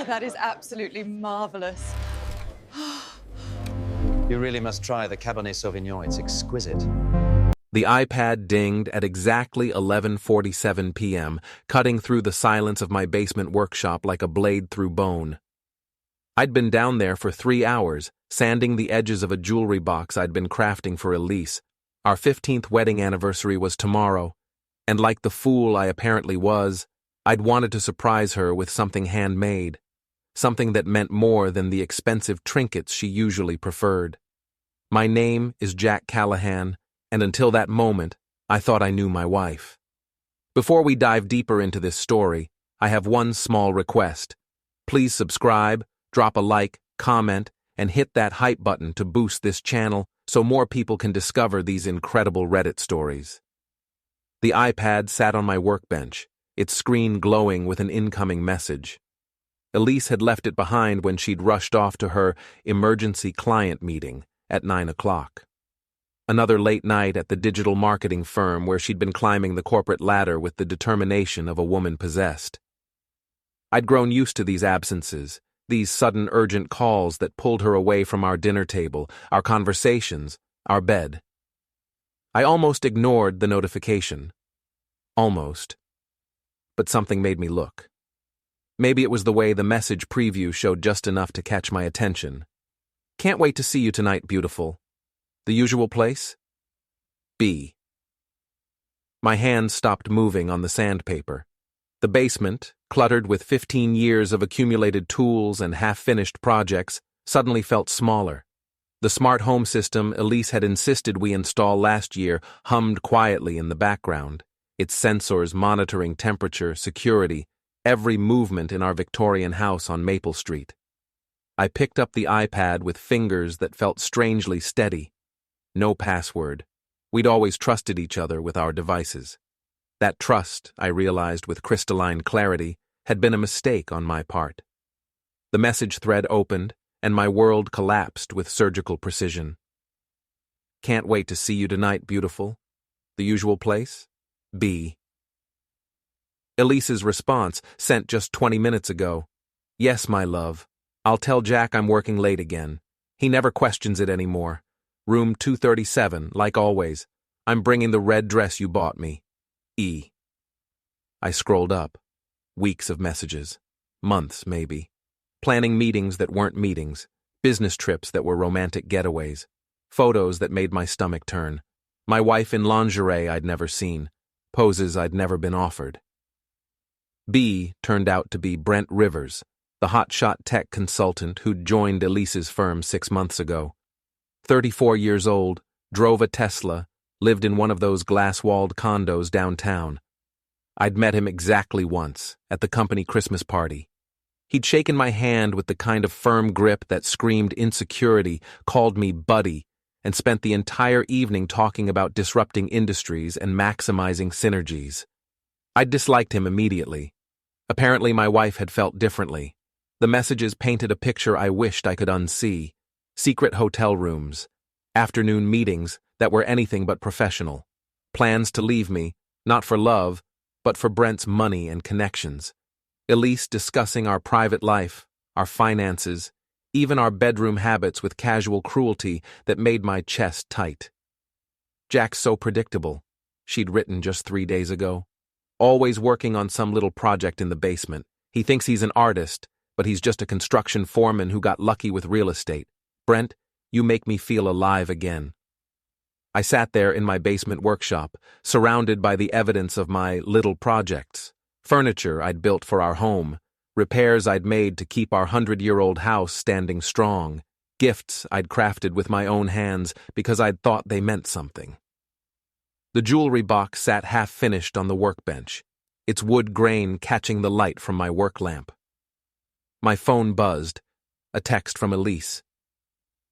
that is absolutely marvelous. You really must try the Cabernet Sauvignon. It's exquisite. The iPad dinged at exactly 11:47 p.m., cutting through the silence of my basement workshop like a blade through bone. I'd been down there for 3 hours, sanding the edges of a jewelry box I'd been crafting for Elise. Our 15th wedding anniversary was tomorrow, and like the fool I apparently was, I'd wanted to surprise her with something handmade, something that meant more than the expensive trinkets she usually preferred. My name is Jack Callahan, and until that moment, I thought I knew my wife. Before we dive deeper into this story, I have one small request. Please subscribe, drop a like, comment, and hit that hype button to boost this channel so more people can discover these incredible Reddit stories. The iPad sat on my workbench, its screen glowing with an incoming message. Elise had left it behind when she'd rushed off to her emergency client meeting at 9 o'clock. Another late night at the digital marketing firm where she'd been climbing the corporate ladder with the determination of a woman possessed. I'd grown used to these absences, these sudden urgent calls that pulled her away from our dinner table, our conversations, our bed. I almost ignored the notification. Almost. But something made me look. Maybe it was the way the message preview showed just enough to catch my attention. Can't wait to see you tonight, beautiful. The usual place? B. My hand stopped moving on the sandpaper. The basement, cluttered with 15 years of accumulated tools and half-finished projects, suddenly felt smaller. The smart home system Elise had insisted we install last year hummed quietly in the background, its sensors monitoring temperature, security, every movement in our Victorian house on Maple Street. I picked up the iPad with fingers that felt strangely steady. No password. We'd always trusted each other with our devices. That trust, I realized with crystalline clarity, had been a mistake on my part. The message thread opened, and my world collapsed with surgical precision. Can't wait to see you tonight, beautiful. The usual place? B. Elise's response, sent just 20 minutes ago. Yes, my love. I'll tell Jack I'm working late again. He never questions it anymore. Room 237, like always. I'm bringing the red dress you bought me. E. I scrolled up. Weeks of messages. Months, maybe. Planning meetings that weren't meetings. Business trips that were romantic getaways. Photos that made my stomach turn. My wife in lingerie I'd never seen. Poses I'd never been offered. B turned out to be Brent Rivers, the hotshot tech consultant who'd joined Elise's firm 6 months ago. 34 years old, drove a Tesla, lived in one of those glass-walled condos downtown. I'd met him exactly once, at the company Christmas party. He'd shaken my hand with the kind of firm grip that screamed insecurity, called me buddy, and spent the entire evening talking about disrupting industries and maximizing synergies. I'd disliked him immediately. Apparently my wife had felt differently. The messages painted a picture I wished I could unsee. Secret hotel rooms, afternoon meetings that were anything but professional, plans to leave me, not for love, but for Brent's money and connections, Elise discussing our private life, our finances, even our bedroom habits with casual cruelty that made my chest tight. Jack's so predictable, she'd written just 3 days ago. Always working on some little project in the basement. He thinks he's an artist, but he's just a construction foreman who got lucky with real estate. Brent, you make me feel alive again. I sat there in my basement workshop, surrounded by the evidence of my little projects, furniture I'd built for our home, repairs I'd made to keep our 100-year-old house standing strong, gifts I'd crafted with my own hands because I'd thought they meant something. The jewelry box sat half-finished on the workbench, its wood grain catching the light from my work lamp. My phone buzzed, a text from Elise.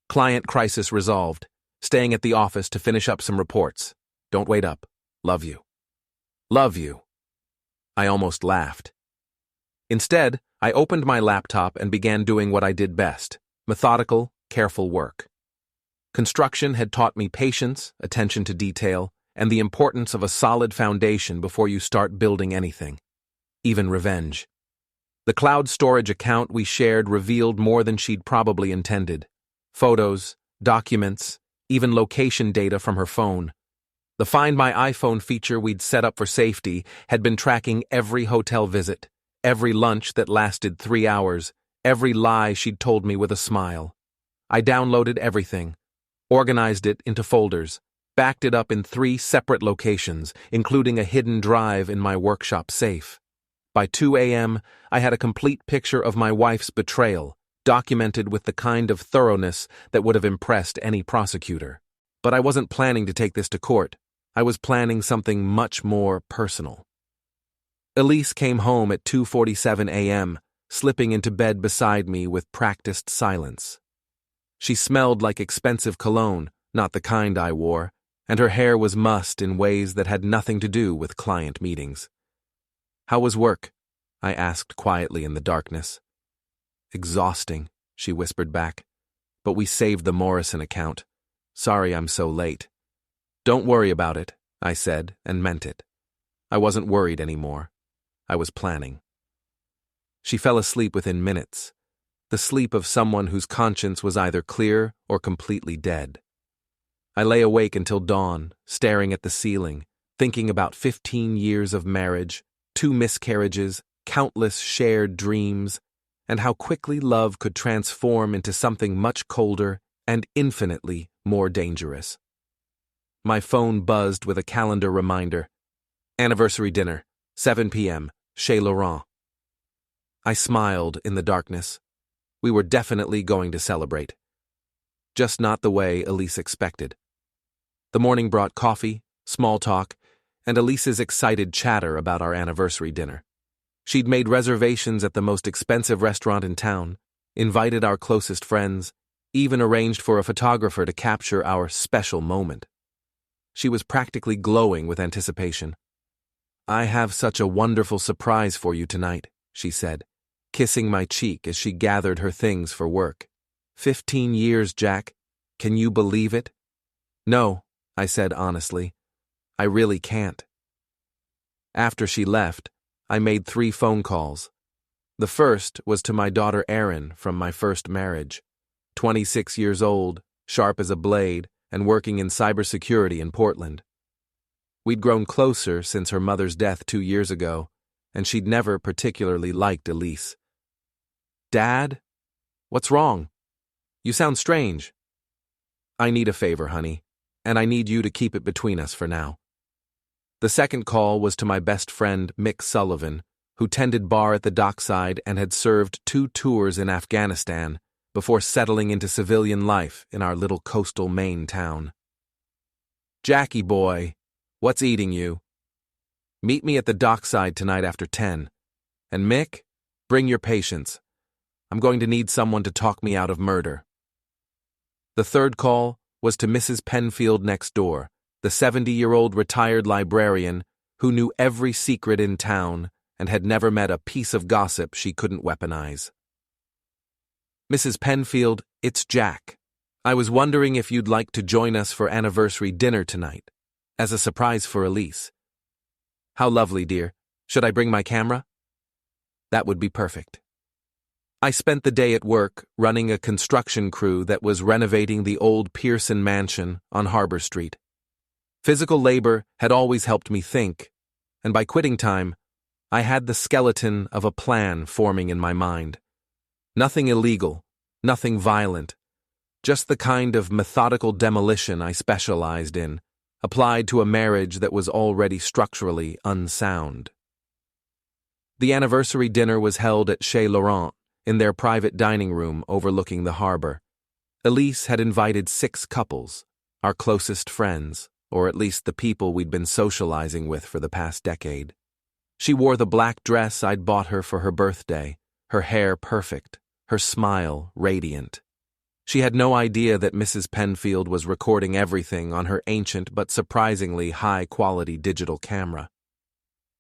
Client crisis resolved. Staying at the office to finish up some reports. Don't wait up. Love you. Love you. I almost laughed. Instead, I opened my laptop and began doing what I did best. Methodical, careful work. Construction had taught me patience, attention to detail, and the importance of a solid foundation before you start building anything. Even revenge. The cloud storage account we shared revealed more than she'd probably intended. Photos, documents, even location data from her phone. The Find My iPhone feature we'd set up for safety had been tracking every hotel visit, every lunch that lasted 3 hours, every lie she'd told me with a smile. I downloaded everything, organized it into folders, backed it up in 3 separate locations, including a hidden drive in my workshop safe. By 2 a.m., I had a complete picture of my wife's betrayal, documented with the kind of thoroughness that would have impressed any prosecutor. But I wasn't planning to take this to court. I was planning something much more personal. Elise came home at 2:47 a.m., slipping into bed beside me with practiced silence. She smelled like expensive cologne, not the kind I wore, and her hair was mussed in ways that had nothing to do with client meetings. "How was work?" I asked quietly in the darkness. "Exhausting," she whispered back. "But we saved the Morrison account. Sorry I'm so late." "Don't worry about it," I said, and meant it. I wasn't worried anymore. I was planning. She fell asleep within minutes, the sleep of someone whose conscience was either clear or completely dead. I lay awake until dawn, staring at the ceiling, thinking about 15 years of marriage, 2 miscarriages, countless shared dreams, and how quickly love could transform into something much colder and infinitely more dangerous. My phone buzzed with a calendar reminder. Anniversary dinner, 7 p.m., Chez Laurent. I smiled in the darkness. We were definitely going to celebrate. Just not the way Elise expected. The morning brought coffee, small talk, and Elise's excited chatter about our anniversary dinner. She'd made reservations at the most expensive restaurant in town, invited our closest friends, even arranged for a photographer to capture our special moment. She was practically glowing with anticipation. "I have such a wonderful surprise for you tonight," she said, kissing my cheek as she gathered her things for work. 15 years, Jack. Can you believe it?" "No," I said honestly. "I really can't." After she left, I made 3 phone calls. The first was to my daughter Erin from my first marriage, 26 years old, sharp as a blade, and working in cybersecurity in Portland. We'd grown closer since her mother's death 2 years ago, and she'd never particularly liked Elise. "Dad? What's wrong? You sound strange." "I need a favor, honey, and I need you to keep it between us for now." The second call was to my best friend, Mick Sullivan, who tended bar at the dockside and had served 2 tours in Afghanistan before settling into civilian life in our little coastal Maine town. "Jackie boy, what's eating you? Meet me at the dockside tonight after 10. And Mick, bring your patience. I'm going to need someone to talk me out of murder." The third call was to Mrs. Penfield next door, the 70-year-old retired librarian who knew every secret in town and had never met a piece of gossip she couldn't weaponize. "Mrs. Penfield, it's Jack. I was wondering if you'd like to join us for anniversary dinner tonight, as a surprise for Elise." "How lovely, dear. Should I bring my camera?" "That would be perfect." I spent the day at work running a construction crew that was renovating the old Pearson mansion on Harbor Street. Physical labor had always helped me think, and by quitting time, I had the skeleton of a plan forming in my mind. Nothing illegal, nothing violent, just the kind of methodical demolition I specialized in, applied to a marriage that was already structurally unsound. The anniversary dinner was held at Chez Laurent, in their private dining room overlooking the harbor. Elise had invited 6 couples, our closest friends, or at least the people we'd been socializing with for the past decade. She wore the black dress I'd bought her for her birthday, her hair perfect, her smile radiant. She had no idea that Mrs. Penfield was recording everything on her ancient but surprisingly high-quality digital camera.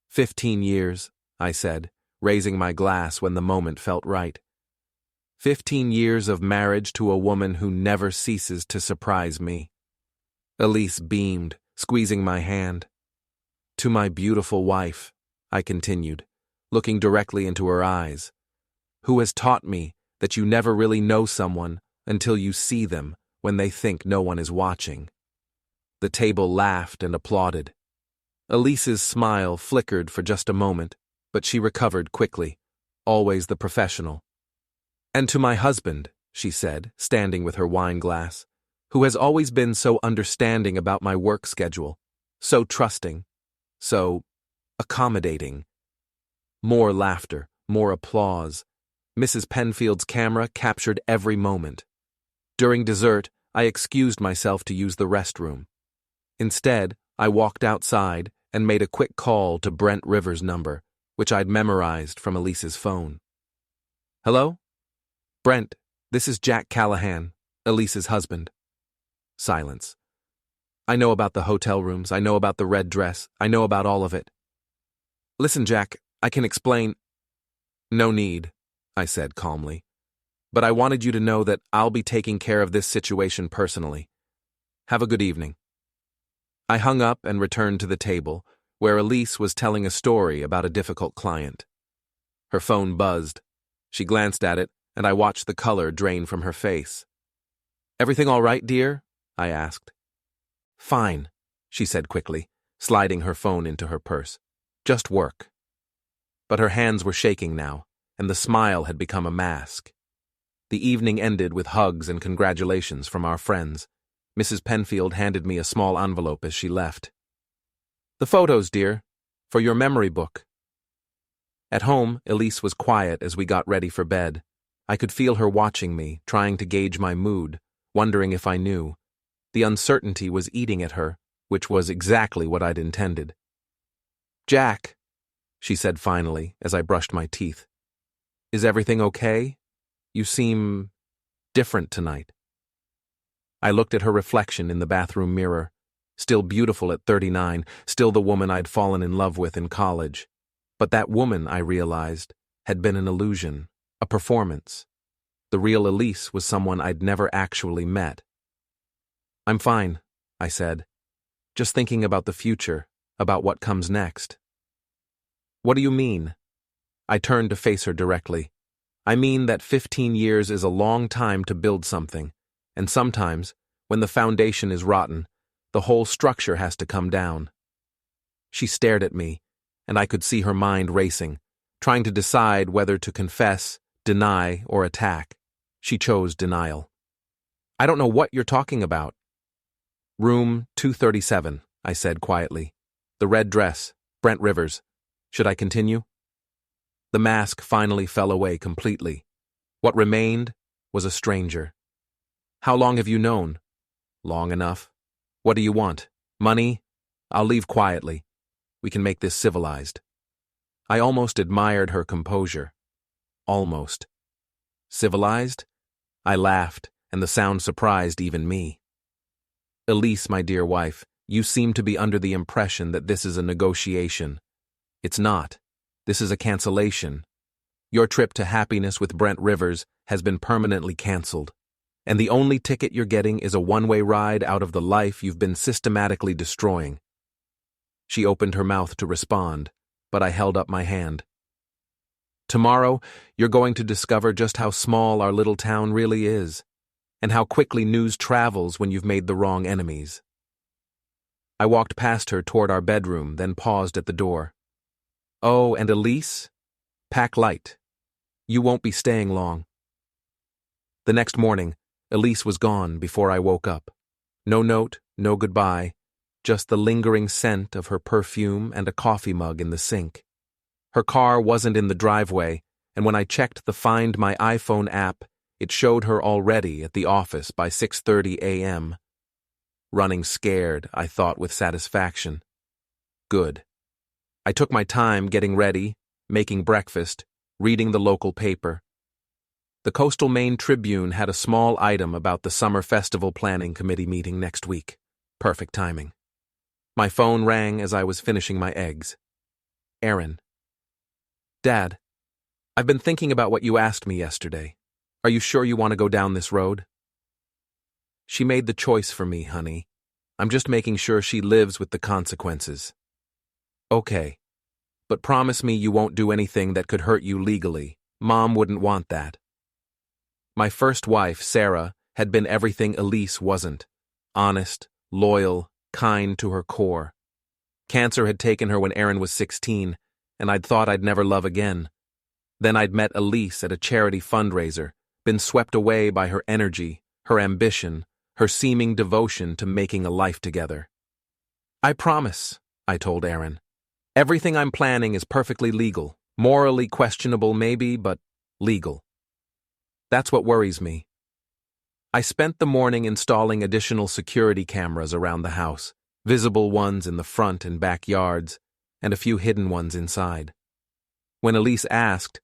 15 years, I said, raising my glass when the moment felt right. 15 years of marriage to a woman who never ceases to surprise me. Elise beamed, squeezing my hand. "To my beautiful wife," I continued, looking directly into her eyes. Who has taught me that you never really know someone until you see them when they think no one is watching? The table laughed and applauded. Elise's smile flickered for just a moment, but she recovered quickly, always the professional. And to my husband, she said, standing with her wine glass, who has always been so understanding about my work schedule, so trusting, so accommodating. More laughter, more applause. Mrs. Penfield's camera captured every moment. During dessert, I excused myself to use the restroom. Instead, I walked outside and made a quick call to Brent Rivers' number, which I'd memorized from Elise's phone. Hello? Brent, this is Jack Callahan, Elise's husband. Silence. I know about the hotel rooms, I know about the red dress, I know about all of it. Listen, Jack, I can explain. No need, I said calmly. But I wanted you to know that I'll be taking care of this situation personally. Have a good evening. I hung up and returned to the table, where Elise was telling a story about a difficult client. Her phone buzzed. She glanced at it, and I watched the color drain from her face. Everything all right, dear? I asked. Fine, she said quickly, sliding her phone into her purse. Just work. But her hands were shaking now, and the smile had become a mask. The evening ended with hugs and congratulations from our friends. Mrs. Penfield handed me a small envelope as she left. The photos, dear, for your memory book. At home, Elise was quiet as we got ready for bed. I could feel her watching me, trying to gauge my mood, wondering if I knew. The uncertainty was eating at her, which was exactly what I'd intended. Jack, she said finally as I brushed my teeth. Is everything okay? You seem different tonight. I looked at her reflection in the bathroom mirror, still beautiful at 39, still the woman I'd fallen in love with in college. But that woman, I realized, had been an illusion, a performance. The real Elise was someone I'd never actually met. I'm fine, I said. Just thinking about the future, about what comes next. What do you mean? I turned to face her directly. I mean that 15 years is a long time to build something, and sometimes, when the foundation is rotten, the whole structure has to come down. She stared at me, and I could see her mind racing, trying to decide whether to confess, deny, or attack. She chose denial. I don't know what you're talking about. Room 237, I said quietly. The red dress, Brent Rivers. Should I continue? The mask finally fell away completely. What remained was a stranger. How long have you known? Long enough. What do you want? Money? I'll leave quietly. We can make this civilized. I almost admired her composure. Almost. Civilized? I laughed, and the sound surprised even me. Elise, my dear wife, you seem to be under the impression that this is a negotiation. It's not. This is a cancellation. Your trip to happiness with Brent Rivers has been permanently canceled, and the only ticket you're getting is a one-way ride out of the life you've been systematically destroying. She opened her mouth to respond, but I held up my hand. Tomorrow, you're going to discover just how small our little town really is, and how quickly news travels when you've made the wrong enemies. I walked past her toward our bedroom, then paused at the door. Oh, and Elise? Pack light. You won't be staying long. The next morning, Elise was gone before I woke up. No note, no goodbye, just the lingering scent of her perfume and a coffee mug in the sink. Her car wasn't in the driveway, and when I checked the Find My iPhone app, it showed her already at the office by 6:30 a.m. Running scared, I thought with satisfaction. Good. I took my time getting ready, making breakfast, reading the local paper. The Coastal Maine Tribune had a small item about the Summer Festival Planning Committee meeting next week. Perfect timing. My phone rang as I was finishing my eggs. Erin. Dad, I've been thinking about what you asked me yesterday. Are you sure you want to go down this road? She made the choice for me, honey. I'm just making sure she lives with the consequences. Okay. but promise me you won't do anything that could hurt you legally. Mom wouldn't want that. My first wife, Sarah, had been everything Elise wasn't. Honest, loyal, kind to her core. Cancer had taken her when Erin was 16, and I'd thought I'd never love again. Then I'd met Elise at a charity fundraiser, been swept away by her energy, her ambition, her seeming devotion to making a life together. I promise, I told Erin. Everything I'm planning is perfectly legal. Morally questionable maybe, but legal. That's what worries me. I spent the morning installing additional security cameras around the house, visible ones in the front and backyards, and a few hidden ones inside. When Elise asked,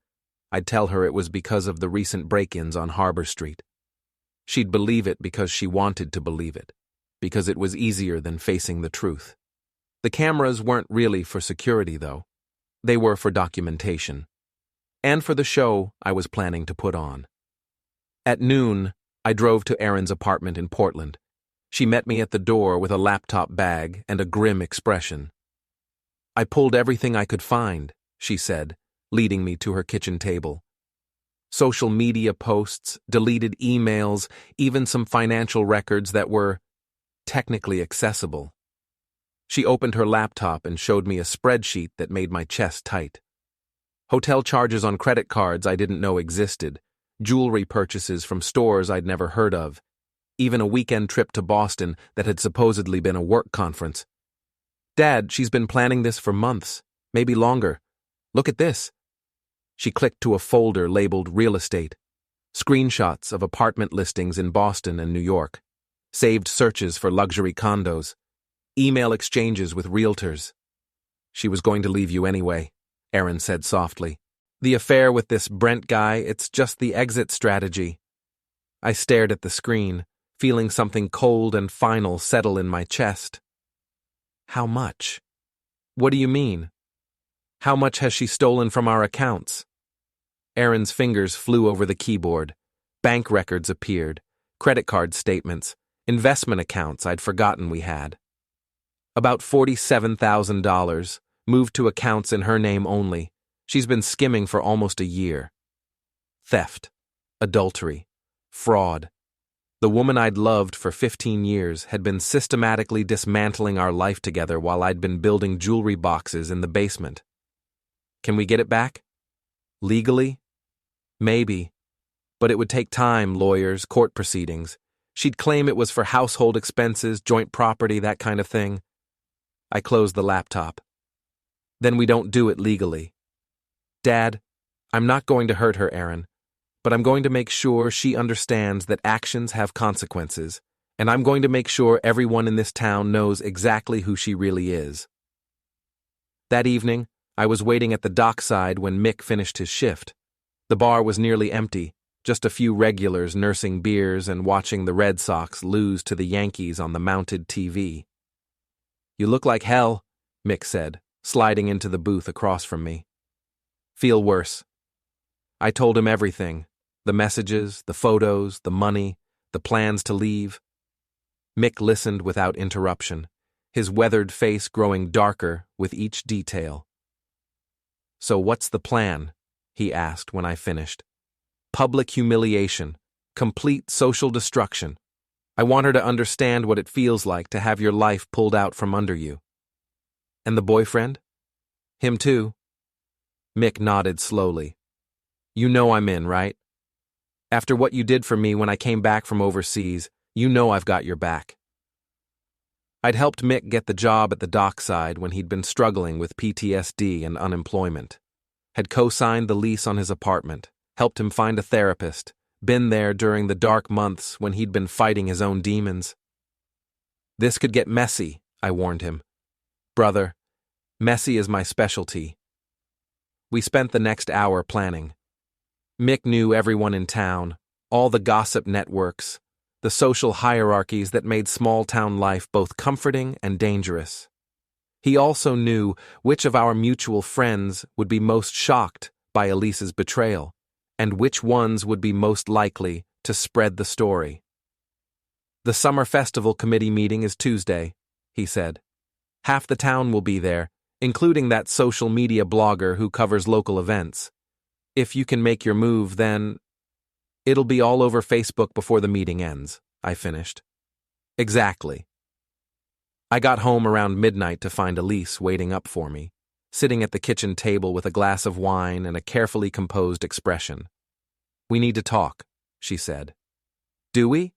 I'd tell her it was because of the recent break-ins on Harbor Street. She'd believe it because she wanted to believe it, because it was easier than facing the truth. The cameras weren't really for security, though. They were for documentation. And for the show I was planning to put on. At noon, I drove to Erin's apartment in Portland. She met me at the door with a laptop bag and a grim expression. I pulled everything I could find, she said, leading me to her kitchen table. Social media posts, deleted emails, even some financial records that were technically accessible. She opened her laptop and showed me a spreadsheet that made my chest tight. Hotel charges on credit cards I didn't know existed, jewelry purchases from stores I'd never heard of, even a weekend trip to Boston that had supposedly been a work conference. Dad, she's been planning this for months, maybe longer. Look at this. She clicked to a folder labeled Real Estate. Screenshots of apartment listings in Boston and New York. Saved searches for luxury condos. Email exchanges with realtors. She was going to leave you anyway, Erin said softly. The affair with this Brent guy, it's just the exit strategy. I stared at the screen, feeling something cold and final settle in my chest. How much? What do you mean? How much has she stolen from our accounts? Erin's fingers flew over the keyboard. Bank records appeared, credit card statements, investment accounts I'd forgotten we had. About $47,000, moved to accounts in her name only. She's been skimming for almost a year. Theft, adultery, fraud. The woman I'd loved for 15 years had been systematically dismantling our life together while I'd been building jewelry boxes in the basement. Can we get it back? Legally? Maybe. But it would take time, lawyers, court proceedings. She'd claim it was for household expenses, joint property, that kind of thing. I closed the laptop. Then we don't do it legally. Dad, I'm not going to hurt her, Erin, but I'm going to make sure she understands that actions have consequences, and I'm going to make sure everyone in this town knows exactly who she really is. That evening, I was waiting at the dockside when Mick finished his shift. The bar was nearly empty, just a few regulars nursing beers and watching the Red Sox lose to the Yankees on the mounted TV. You look like hell, Mick said, sliding into the booth across from me. Feel worse. I told him everything, the messages, the photos, the money, the plans to leave. Mick listened without interruption, his weathered face growing darker with each detail. So what's the plan? He asked when I finished. Public humiliation, complete social destruction. I want her to understand what it feels like to have your life pulled out from under you. And the boyfriend? Him too? Mick nodded slowly. You know I'm in, right? After what you did for me when I came back from overseas, you know I've got your back. I'd helped Mick get the job at the dockside when he'd been struggling with PTSD and unemployment. Had co-signed the lease on his apartment, helped him find a therapist, been there during the dark months when he'd been fighting his own demons. This could get messy, I warned him. Brother, messy is my specialty. We spent the next hour planning. Mick knew everyone in town, all the gossip networks, the social hierarchies that made small-town life both comforting and dangerous. He also knew which of our mutual friends would be most shocked by Elise's betrayal, and which ones would be most likely to spread the story. The summer festival committee meeting is Tuesday, he said. Half the town will be there, including that social media blogger who covers local events. If you can make your move, then it'll be all over Facebook before the meeting ends, I finished. Exactly. I got home around midnight to find Elise waiting up for me, sitting at the kitchen table with a glass of wine and a carefully composed expression. "We need to talk," she said. "Do we?"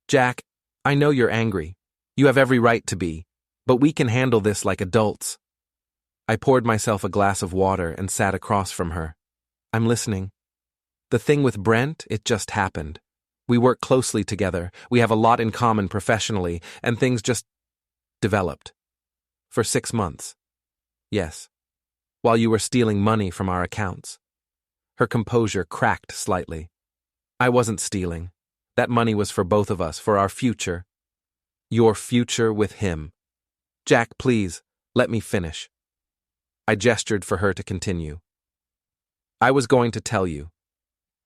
"Jack, I know you're angry. You have every right to be, but we can handle this like adults." I poured myself a glass of water and sat across from her. "I'm listening. The thing with Brent, it just happened. We work closely together, we have a lot in common professionally, and things just developed. For 6 months. Yes. While you were stealing money from our accounts." Her composure cracked slightly. "I wasn't stealing. That money was for both of us, for our future." "Your future with him." "Jack, please, let me finish." I gestured for her to continue. "I was going to tell you.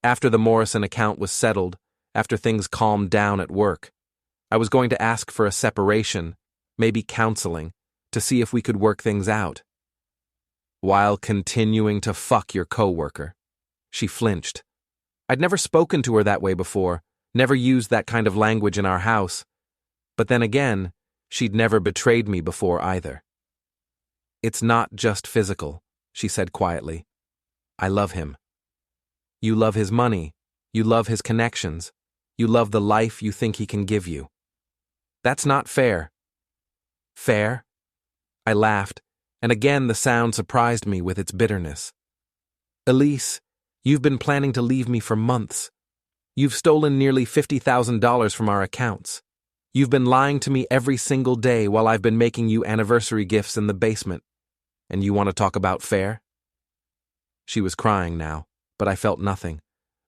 After the Morrison account was settled, after things calmed down at work, I was going to ask for a separation, maybe counseling, to see if we could work things out." "While continuing to fuck your coworker." She flinched. I'd never spoken to her that way before, never used that kind of language in our house. But then again, she'd never betrayed me before either. "It's not just physical," she said quietly. "I love him." "You love his money. You love his connections. You love the life you think he can give you. That's not fair." "Fair?" I laughed, and again the sound surprised me with its bitterness. "Elise, you've been planning to leave me for months. You've stolen nearly $50,000 from our accounts. You've been lying to me every single day while I've been making you anniversary gifts in the basement. And you want to talk about fair?" She was crying now, but I felt nothing.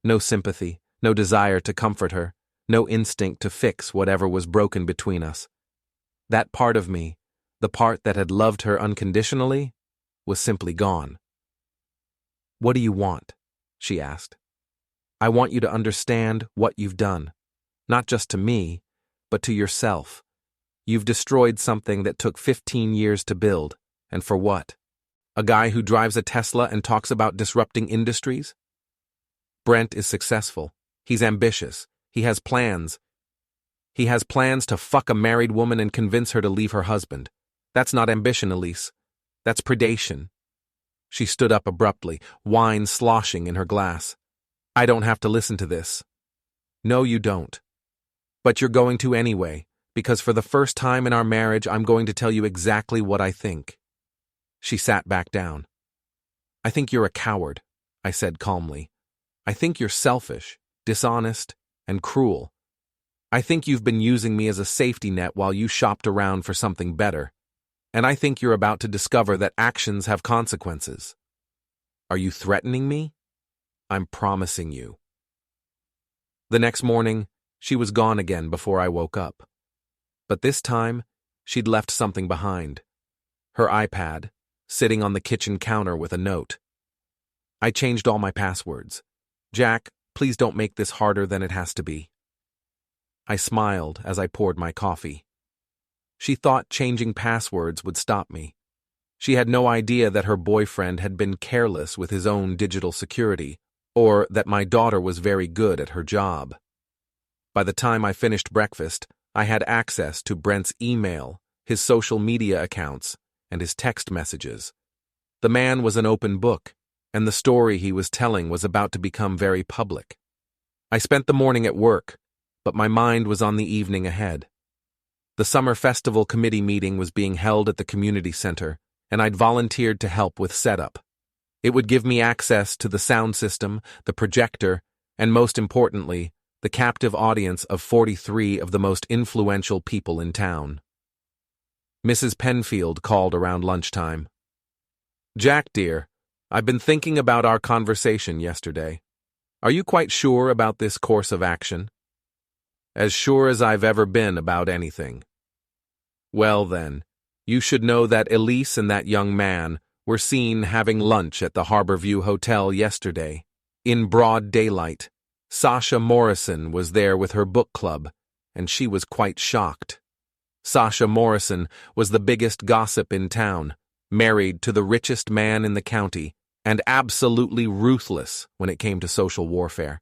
No sympathy, no desire to comfort her, no instinct to fix whatever was broken between us. That part of me, the part that had loved her unconditionally, was simply gone. "What do you want?" she asked. "I want you to understand what you've done. Not just to me, but to yourself. You've destroyed something that took 15 years to build, and for what? A guy who drives a Tesla and talks about disrupting industries? Brent is successful. He's ambitious. He has plans. He has plans to fuck a married woman and convince her to leave her husband. That's not ambition, Elise. That's predation." She stood up abruptly, wine sloshing in her glass. "I don't have to listen to this." "No, you don't. But you're going to anyway, because for the first time in our marriage, I'm going to tell you exactly what I think." She sat back down. "I think you're a coward," I said calmly. "I think you're selfish, dishonest, and cruel. I think you've been using me as a safety net while you shopped around for something better. And I think you're about to discover that actions have consequences." "Are you threatening me?" "I'm promising you." The next morning, she was gone again before I woke up. But this time, she'd left something behind. Her iPad, sitting on the kitchen counter with a note. "I changed all my passwords. Jack, please don't make this harder than it has to be." I smiled as I poured my coffee. She thought changing passwords would stop me. She had no idea that her boyfriend had been careless with his own digital security, or that my daughter was very good at her job. By the time I finished breakfast, I had access to Brent's email, his social media accounts, and his text messages. The man was an open book, and the story he was telling was about to become very public. I spent the morning at work, but my mind was on the evening ahead. The summer festival committee meeting was being held at the community center, and I'd volunteered to help with setup. It would give me access to the sound system, the projector, and most importantly, the captive audience of 43 of the most influential people in town. Mrs. Penfield called around lunchtime. "Jack, dear, I've been thinking about our conversation yesterday. Are you quite sure about this course of action?" "As sure as I've ever been about anything." "Well then, you should know that Elise and that young man were seen having lunch at the Harborview Hotel yesterday, in broad daylight. Sasha Morrison was there with her book club, and she was quite shocked. Sasha Morrison was the biggest gossip in town, married to the richest man in the county, and absolutely ruthless when it came to social warfare.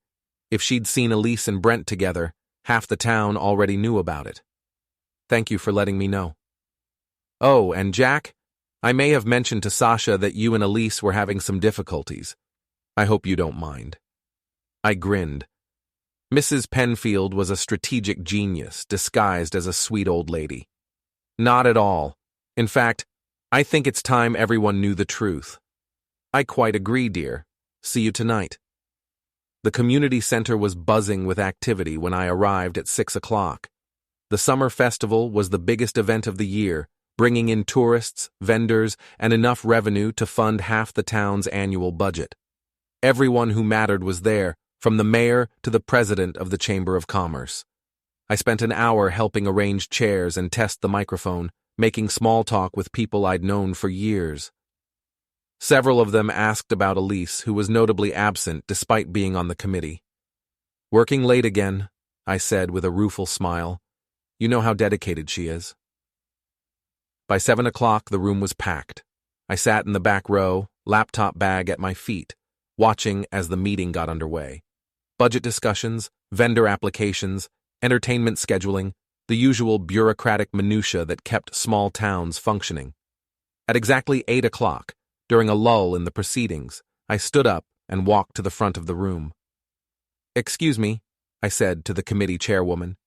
If she'd seen Elise and Brent together, half the town already knew about it. Thank you for letting me know. Oh, and Jack, I may have mentioned to Sasha that you and Elise were having some difficulties. I hope you don't mind. I grinned. Mrs. Penfield was a strategic genius disguised as a sweet old lady. Not at all. In fact, I think it's time everyone knew the truth. I quite agree, dear. See you tonight. The community center was buzzing with activity when I arrived at 6 o'clock. The summer festival was the biggest event of the year, bringing in tourists, vendors, and enough revenue to fund half the town's annual budget. Everyone who mattered was there, from the mayor to the president of the Chamber of Commerce. I spent an hour helping arrange chairs and test the microphone, making small talk with people I'd known for years. Several of them asked about Elise, who was notably absent despite being on the committee. Working late again, I said with a rueful smile. You know how dedicated she is. By 7 o'clock, the room was packed. I sat in the back row, laptop bag at my feet, watching as the meeting got underway. Budget discussions, vendor applications, entertainment scheduling, the usual bureaucratic minutia that kept small towns functioning. At exactly 8 o'clock, during a lull in the proceedings, I stood up and walked to the front of the room. Excuse me, I said to the committee chairwoman.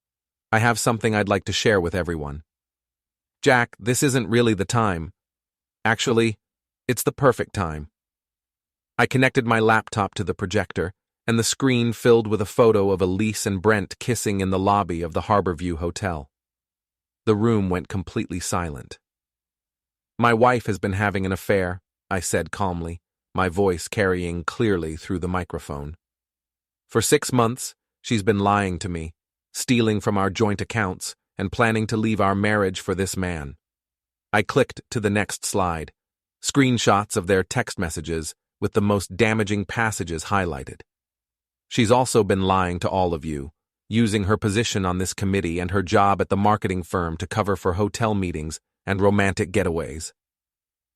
I have something I'd like to share with everyone. Jack, this isn't really the time. Actually, it's the perfect time. I connected my laptop to the projector, and the screen filled with a photo of Elise and Brent kissing in the lobby of the Harborview Hotel. The room went completely silent. My wife has been having an affair, I said calmly, my voice carrying clearly through the microphone. For 6 months, she's been lying to me, stealing from our joint accounts, and planning to leave our marriage for this man. I clicked to the next slide, screenshots of their text messages with the most damaging passages highlighted. She's also been lying to all of you, using her position on this committee and her job at the marketing firm to cover for hotel meetings and romantic getaways.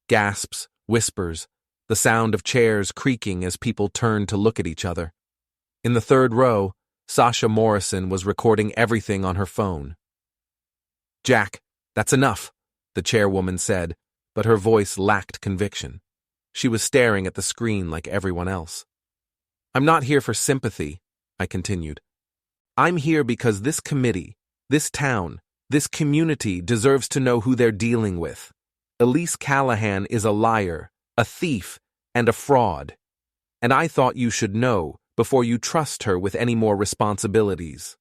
Gasps, whispers, the sound of chairs creaking as people turned to look at each other. In the third row, Sasha Morrison was recording everything on her phone. Jack, that's enough, the chairwoman said, but her voice lacked conviction. She was staring at the screen like everyone else. I'm not here for sympathy, I continued. I'm here because this committee, this town, this community deserves to know who they're dealing with. Elise Callahan is a liar, a thief, and a fraud. And I thought you should know before you trust her with any more responsibilities.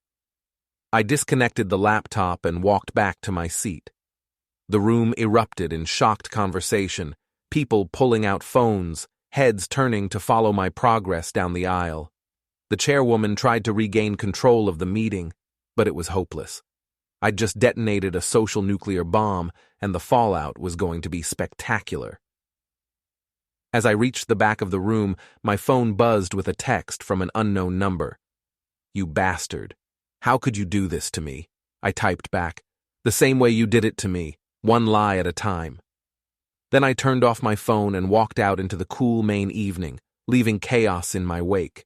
I disconnected the laptop and walked back to my seat. The room erupted in shocked conversation, people pulling out phones, heads turning to follow my progress down the aisle. The chairwoman tried to regain control of the meeting, but it was hopeless. I'd just detonated a social nuclear bomb, and the fallout was going to be spectacular. As I reached the back of the room, my phone buzzed with a text from an unknown number. You bastard. How could you do this to me? I typed back. The same way you did it to me, one lie at a time. Then I turned off my phone and walked out into the cool Maine evening, leaving chaos in my wake.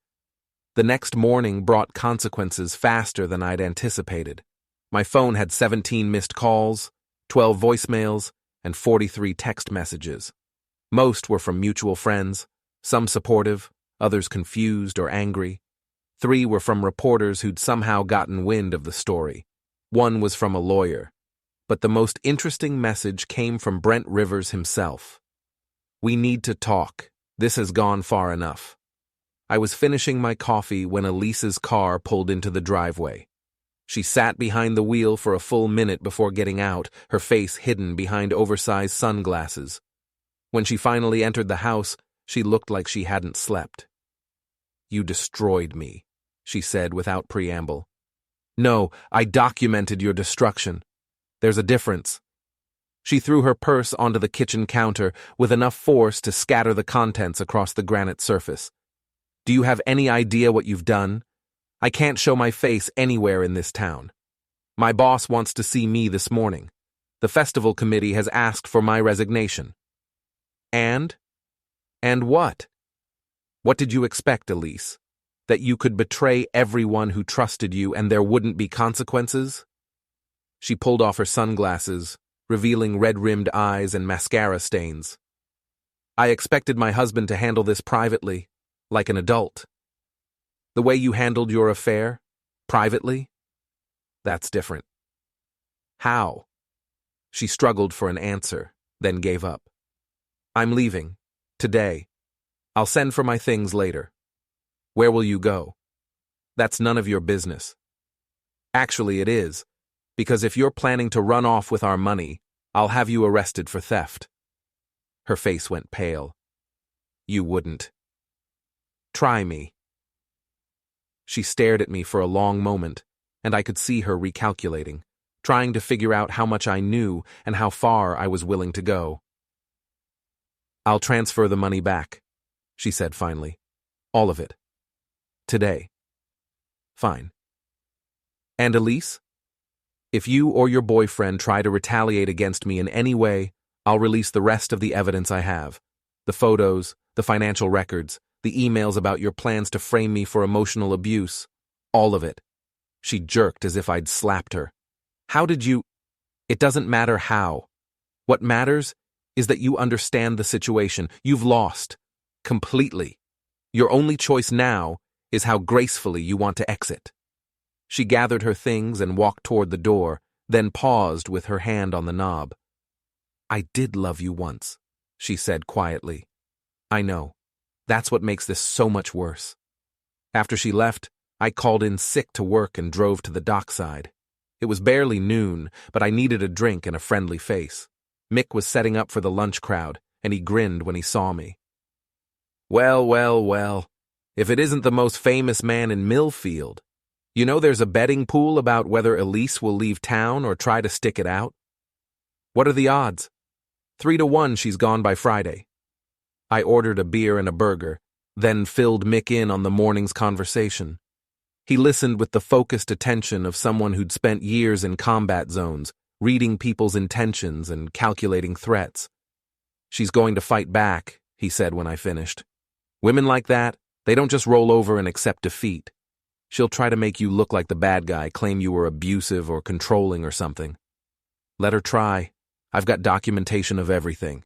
The next morning brought consequences faster than I'd anticipated. My phone had 17 missed calls, 12 voicemails, and 43 text messages. Most were from mutual friends, some supportive, others confused or angry. 3 were from reporters who'd somehow gotten wind of the story. 1 was from a lawyer. But the most interesting message came from Brent Rivers himself. We need to talk. This has gone far enough. I was finishing my coffee when Elise's car pulled into the driveway. She sat behind the wheel for a full minute before getting out, her face hidden behind oversized sunglasses. When she finally entered the house, she looked like she hadn't slept. You destroyed me, she said without preamble. No, I documented your destruction. There's a difference. She threw her purse onto the kitchen counter with enough force to scatter the contents across the granite surface. Do you have any idea what you've done? I can't show my face anywhere in this town. My boss wants to see me this morning. The festival committee has asked for my resignation. And? And what? What did you expect, Elise? That you could betray everyone who trusted you and there wouldn't be consequences? She pulled off her sunglasses, revealing red-rimmed eyes and mascara stains. I expected my husband to handle this privately, like an adult. The way you handled your affair, privately? That's different. How? She struggled for an answer, then gave up. I'm leaving. Today. I'll send for my things later. Where will you go? That's none of your business. Actually, it is, because if you're planning to run off with our money, I'll have you arrested for theft. Her face went pale. You wouldn't. Try me. She stared at me for a long moment, and I could see her recalculating, trying to figure out how much I knew and how far I was willing to go. I'll transfer the money back, she said finally. All of it. Today. Fine. And Elise? If you or your boyfriend try to retaliate against me in any way, I'll release the rest of the evidence I have. The photos, the financial records, the emails about your plans to frame me for emotional abuse. All of it. She jerked as if I'd slapped her. How did you? It doesn't matter how. What matters is that you understand the situation. You've lost. Completely. Your only choice now is how gracefully you want to exit. She gathered her things and walked toward the door, then paused with her hand on the knob. I did love you once, she said quietly. I know. That's what makes this so much worse. After she left, I called in sick to work and drove to the dockside. It was barely noon, but I needed a drink and a friendly face. Mick was setting up for the lunch crowd, and he grinned when he saw me. Well, well, well. If it isn't the most famous man in Millfield. You know there's a betting pool about whether Elise will leave town or try to stick it out? What are the odds? 3-1 she's gone by Friday. I ordered a beer and a burger, then filled Mick in on the morning's conversation. He listened with the focused attention of someone who'd spent years in combat zones, reading people's intentions and calculating threats. She's going to fight back, he said when I finished. Women like that, they don't just roll over and accept defeat. She'll try to make you look like the bad guy, claim you were abusive or controlling or something. Let her try. I've got documentation of everything.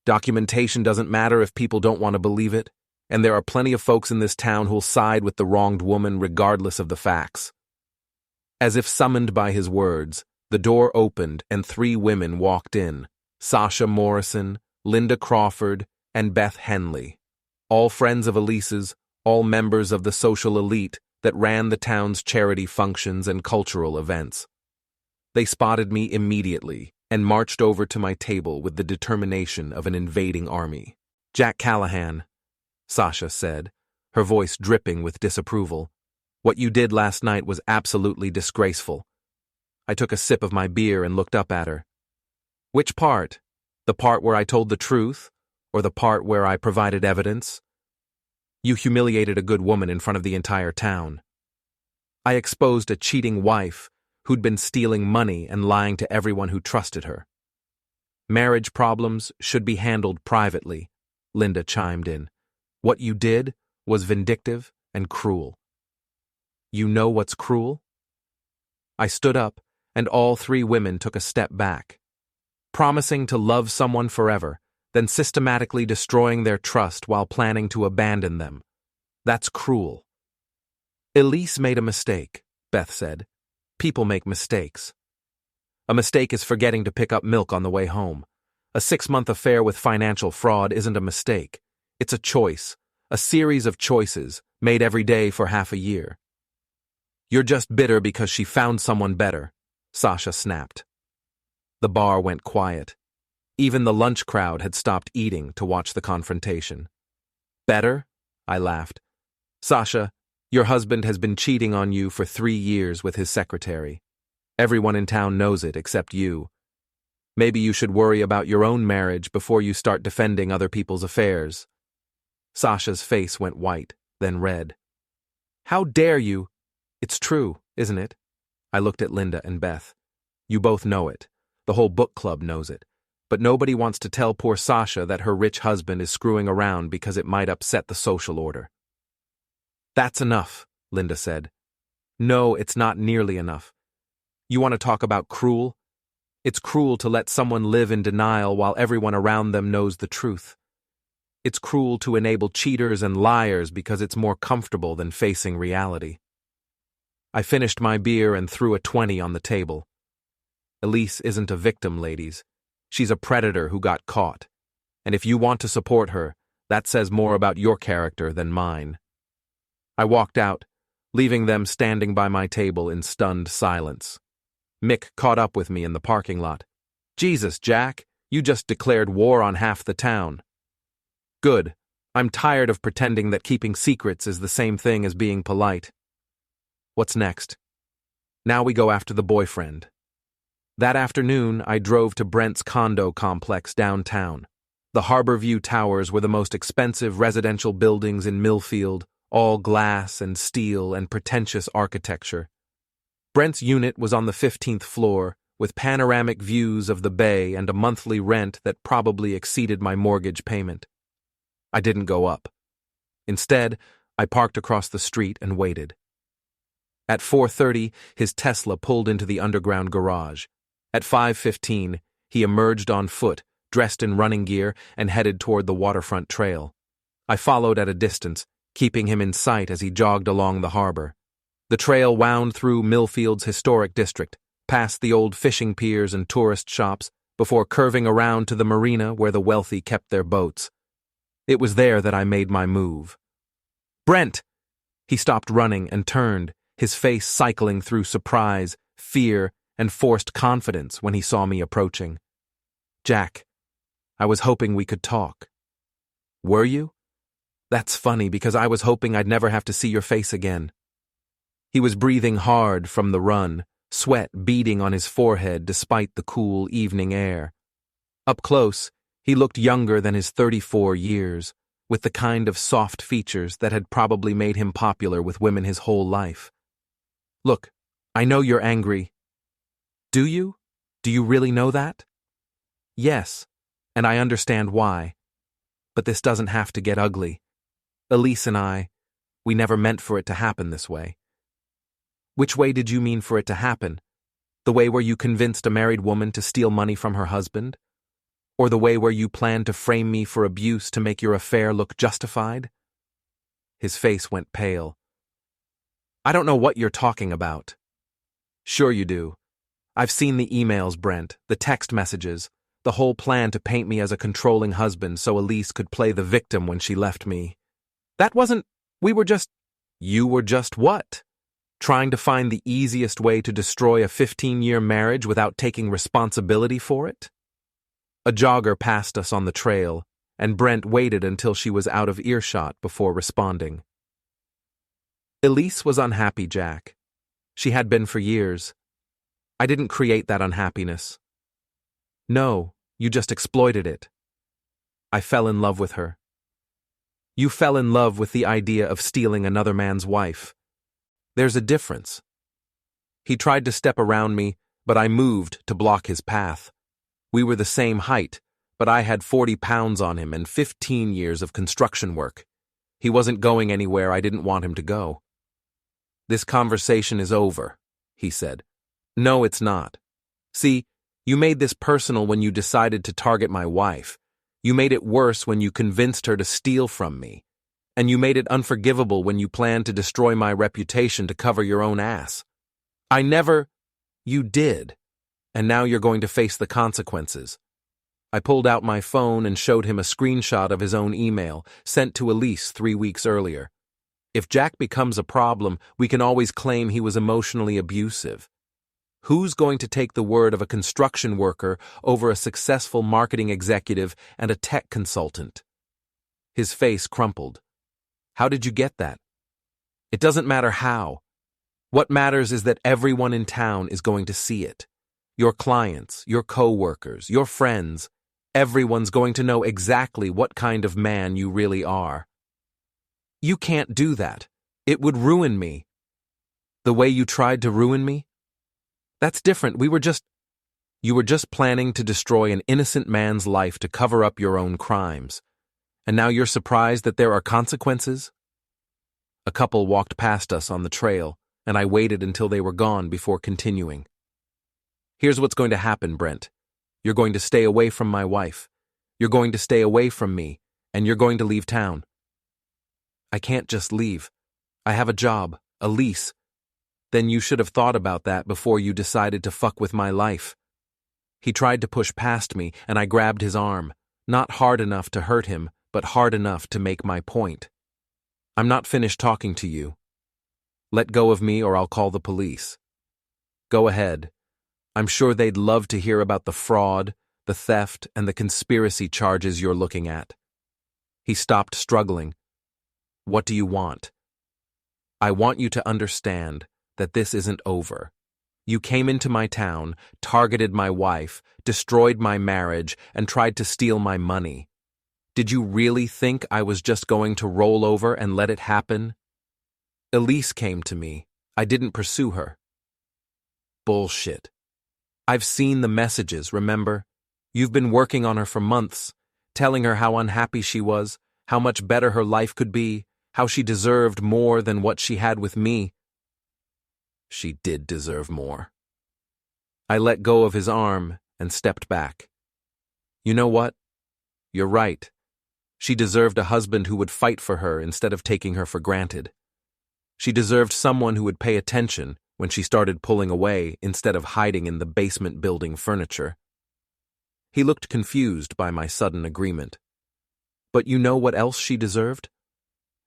Documentation doesn't matter if people don't want to believe it, and there are plenty of folks in this town who'll side with the wronged woman regardless of the facts. As if summoned by his words, the door opened and 3 women walked in, Sasha Morrison, Linda Crawford, and Beth Henley. All friends of Elise's, all members of the social elite that ran the town's charity functions and cultural events. They spotted me immediately and marched over to my table with the determination of an invading army. Jack Callahan, Sasha said, her voice dripping with disapproval. What you did last night was absolutely disgraceful. I took a sip of my beer and looked up at her. Which part? The part where I told the truth, or the part where I provided evidence? You humiliated a good woman in front of the entire town. I exposed a cheating wife who'd been stealing money and lying to everyone who trusted her. Marriage problems should be handled privately, Linda chimed in. What you did was vindictive and cruel. You know what's cruel? I stood up, and all 3 women took a step back. Promising to love someone forever, then systematically destroying their trust while planning to abandon them. That's cruel. Elise made a mistake, Beth said. People make mistakes. A mistake is forgetting to pick up milk on the way home. A 6-month affair with financial fraud isn't a mistake. It's a choice, a series of choices, made every day for half a year. You're just bitter because she found someone better, Sasha snapped. The bar went quiet. Even the lunch crowd had stopped eating to watch the confrontation. Better? I laughed. Sasha, your husband has been cheating on you for 3 years with his secretary. Everyone in town knows it except you. Maybe you should worry about your own marriage before you start defending other people's affairs. Sasha's face went white, then red. How dare you? It's true, isn't it? I looked at Linda and Beth. You both know it. The whole book club knows it. but nobody wants to tell poor Sasha that her rich husband is screwing around because it might upset the social order. That's enough, Linda said. No, it's not nearly enough. You want to talk about cruel? It's cruel to let someone live in denial while everyone around them knows the truth. It's cruel to enable cheaters and liars because it's more comfortable than facing reality. I finished my beer and threw a 20 on the table. Elise isn't a victim, ladies. She's a predator who got caught. And if you want to support her, that says more about your character than mine. I walked out, leaving them standing by my table in stunned silence. Mick caught up with me in the parking lot. Jesus, Jack, you just declared war on half the town. Good. I'm tired of pretending that keeping secrets is the same thing as being polite. What's next? Now we go after the boyfriend. That afternoon, I drove to Brent's condo complex downtown. The Harborview Towers were the most expensive residential buildings in Millfield, all glass and steel and pretentious architecture. Brent's unit was on the 15th floor, with panoramic views of the bay and a monthly rent that probably exceeded my mortgage payment. I didn't go up. Instead, I parked across the street and waited. At 4:30, his Tesla pulled into the underground garage. At 5:15, he emerged on foot, dressed in running gear, and headed toward the waterfront trail. I followed at a distance, keeping him in sight as he jogged along the harbor. The trail wound through Millfield's historic district, past the old fishing piers and tourist shops, before curving around to the marina where the wealthy kept their boats. It was there that I made my move. Brent! He stopped running and turned, his face cycling through surprise, fear, and forced confidence when he saw me approaching. Jack, I was hoping we could talk. Were you? That's funny because I was hoping I'd never have to see your face again. He was breathing hard from the run, sweat beading on his forehead despite the cool evening air. Up close, he looked younger than his 34 years, with the kind of soft features that had probably made him popular with women his whole life. Look, I know you're angry. Do you? Do you really know that? Yes, and I understand why. But this doesn't have to get ugly. Elise and I, we never meant for it to happen this way. Which way did you mean for it to happen? The way where you convinced a married woman to steal money from her husband? Or the way where you planned to frame me for abuse to make your affair look justified? His face went pale. I don't know what you're talking about. Sure you do. I've seen the emails, Brent, the text messages, the whole plan to paint me as a controlling husband so Elise could play the victim when she left me. That wasn't... You were just what? Trying to find the easiest way to destroy a 15-year marriage without taking responsibility for it? A jogger passed us on the trail, and Brent waited until she was out of earshot before responding. Elise was unhappy, Jack. She had been for years. I didn't create that unhappiness. No, you just exploited it. I fell in love with her. You fell in love with the idea of stealing another man's wife. There's a difference. He tried to step around me, but I moved to block his path. We were the same height, but I had 40 pounds on him and 15 years of construction work. He wasn't going anywhere I didn't want him to go. This conversation is over, he said. No, it's not. See, you made this personal when you decided to target my wife. You made it worse when you convinced her to steal from me. And you made it unforgivable when you planned to destroy my reputation to cover your own ass. You did. And now you're going to face the consequences. I pulled out my phone and showed him a screenshot of his own email, sent to Elise 3 weeks earlier. If Jack becomes a problem, we can always claim he was emotionally abusive. Who's going to take the word of a construction worker over a successful marketing executive and a tech consultant? His face crumpled. How did you get that? It doesn't matter how. What matters is that everyone in town is going to see it. Your clients, your co-workers, your friends, everyone's going to know exactly what kind of man you really are. You can't do that. It would ruin me. The way you tried to ruin me? That's different. You were just planning to destroy an innocent man's life to cover up your own crimes. And now you're surprised that there are consequences? A couple walked past us on the trail, and I waited until they were gone before continuing. Here's what's going to happen, Brent. You're going to stay away from my wife. You're going to stay away from me, and you're going to leave town. I can't just leave. I have a job, a lease. Then you should have thought about that before you decided to fuck with my life. He tried to push past me, and I grabbed his arm, not hard enough to hurt him, but hard enough to make my point. I'm not finished talking to you. Let go of me or I'll call the police. Go ahead. I'm sure they'd love to hear about the fraud, the theft, and the conspiracy charges you're looking at. He stopped struggling. What do you want? I want you to understand that this isn't over. You came into my town, targeted my wife, destroyed my marriage, and tried to steal my money. Did you really think I was just going to roll over and let it happen? Elise came to me. I didn't pursue her. Bullshit. I've seen the messages, remember? You've been working on her for months, telling her how unhappy she was, how much better her life could be, how she deserved more than what she had with me. She did deserve more. I let go of his arm and stepped back. You know what? You're right. She deserved a husband who would fight for her instead of taking her for granted. She deserved someone who would pay attention when she started pulling away instead of hiding in the basement building furniture. He looked confused by my sudden agreement. But you know what else she deserved?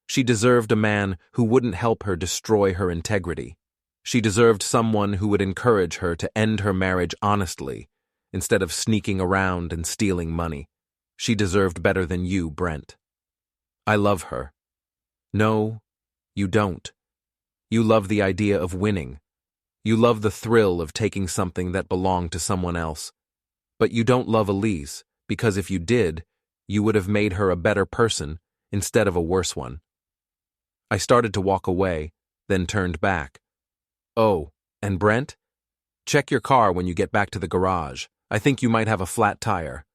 She deserved a man who wouldn't help her destroy her integrity. She deserved someone who would encourage her to end her marriage honestly, instead of sneaking around and stealing money. She deserved better than you, Brent. I love her. No, you don't. You love the idea of winning. You love the thrill of taking something that belonged to someone else. But you don't love Elise, because if you did, you would have made her a better person instead of a worse one. I started to walk away, then turned back. Oh, and Brent? Check your car when you get back to the garage. I think you might have a flat tire.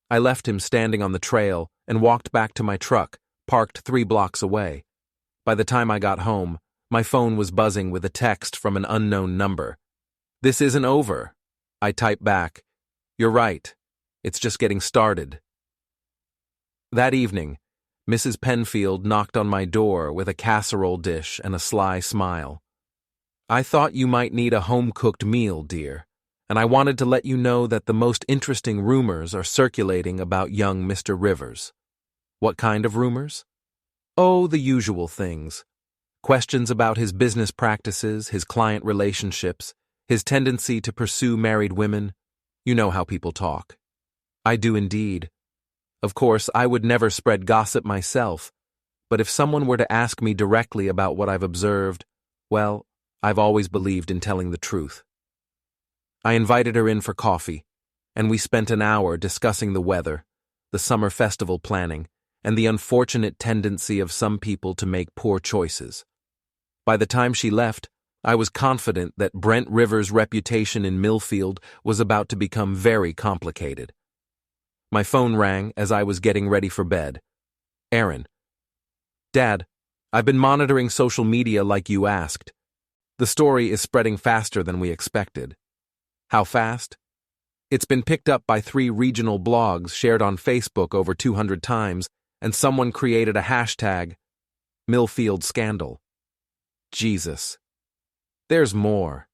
I left him standing on the trail and walked back to my truck, parked 3 blocks away. By the time I got home, my phone was buzzing with a text from an unknown number. This isn't over. I typed back, You're right. It's just getting started. That evening, Mrs. Penfield knocked on my door with a casserole dish and a sly smile. I thought you might need a home-cooked meal, dear, and I wanted to let you know that the most interesting rumors are circulating about young Mr. Rivers. What kind of rumors? Oh, the usual things. Questions about his business practices, his client relationships, his tendency to pursue married women. You know how people talk. I do indeed. Of course, I would never spread gossip myself, but if someone were to ask me directly about what I've observed, well, I've always believed in telling the truth. I invited her in for coffee, and we spent an hour discussing the weather, the summer festival planning, and the unfortunate tendency of some people to make poor choices. By the time she left, I was confident that Brent Rivers' reputation in Millfield was about to become very complicated. My phone rang as I was getting ready for bed. Erin. Dad, I've been monitoring social media like you asked. The story is spreading faster than we expected. How fast? It's been picked up by 3 regional blogs shared on Facebook over 200 times, and someone created a hashtag, Millfield Scandal. Jesus. There's more.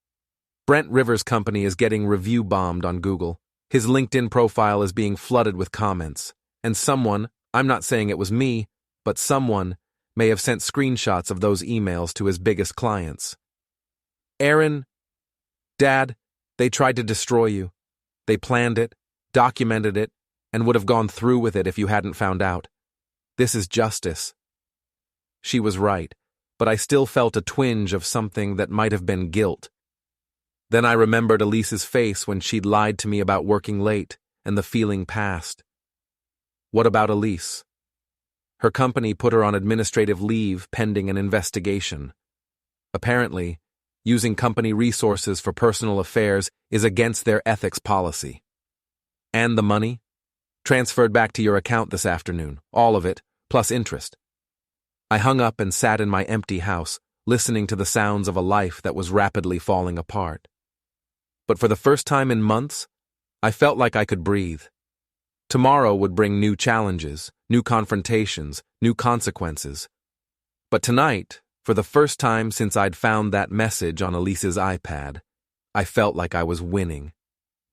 Brent Rivers' company is getting review bombed on Google. His LinkedIn profile is being flooded with comments, and someone, I'm not saying it was me, but someone, may have sent screenshots of those emails to his biggest clients. Erin, Dad, they tried to destroy you. They planned it, documented it, and would have gone through with it if you hadn't found out. This is justice. She was right, but I still felt a twinge of something that might have been guilt. Then I remembered Elise's face when she'd lied to me about working late, and the feeling passed. What about Elise? Her company put her on administrative leave pending an investigation. Apparently, Using company resources for personal affairs is against their ethics policy. And the money? Transferred back to your account this afternoon, all of it, plus interest. I hung up and sat in my empty house, listening to the sounds of a life that was rapidly falling apart. But for the first time in months, I felt like I could breathe. Tomorrow would bring new challenges, new confrontations, new consequences. But tonight, for the first time since I'd found that message on Elise's iPad, I felt like I was winning.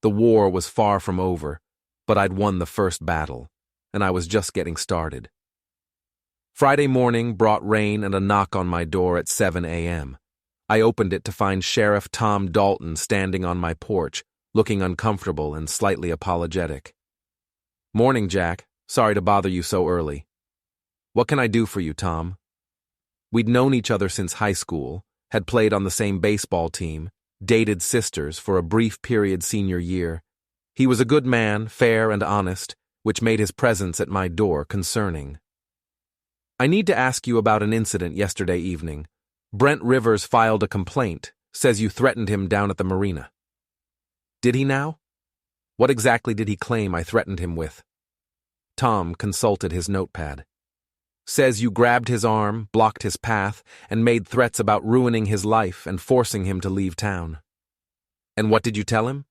The war was far from over, but I'd won the first battle, and I was just getting started. Friday morning brought rain and a knock on my door at 7 a.m. I opened it to find Sheriff Tom Dalton standing on my porch, looking uncomfortable and slightly apologetic. "Morning, Jack. Sorry to bother you so early." "What can I do for you, Tom?" We'd known each other since high school, had played on the same baseball team, dated sisters for a brief period senior year. He was a good man, fair and honest, which made his presence at my door concerning. "I need to ask you about an incident yesterday evening. Brent Rivers filed a complaint, says you threatened him down at the marina." "Did he now? What exactly did he claim I threatened him with?" Tom consulted his notepad. "Says you grabbed his arm, blocked his path, and made threats about ruining his life and forcing him to leave town." "And what did you tell him?"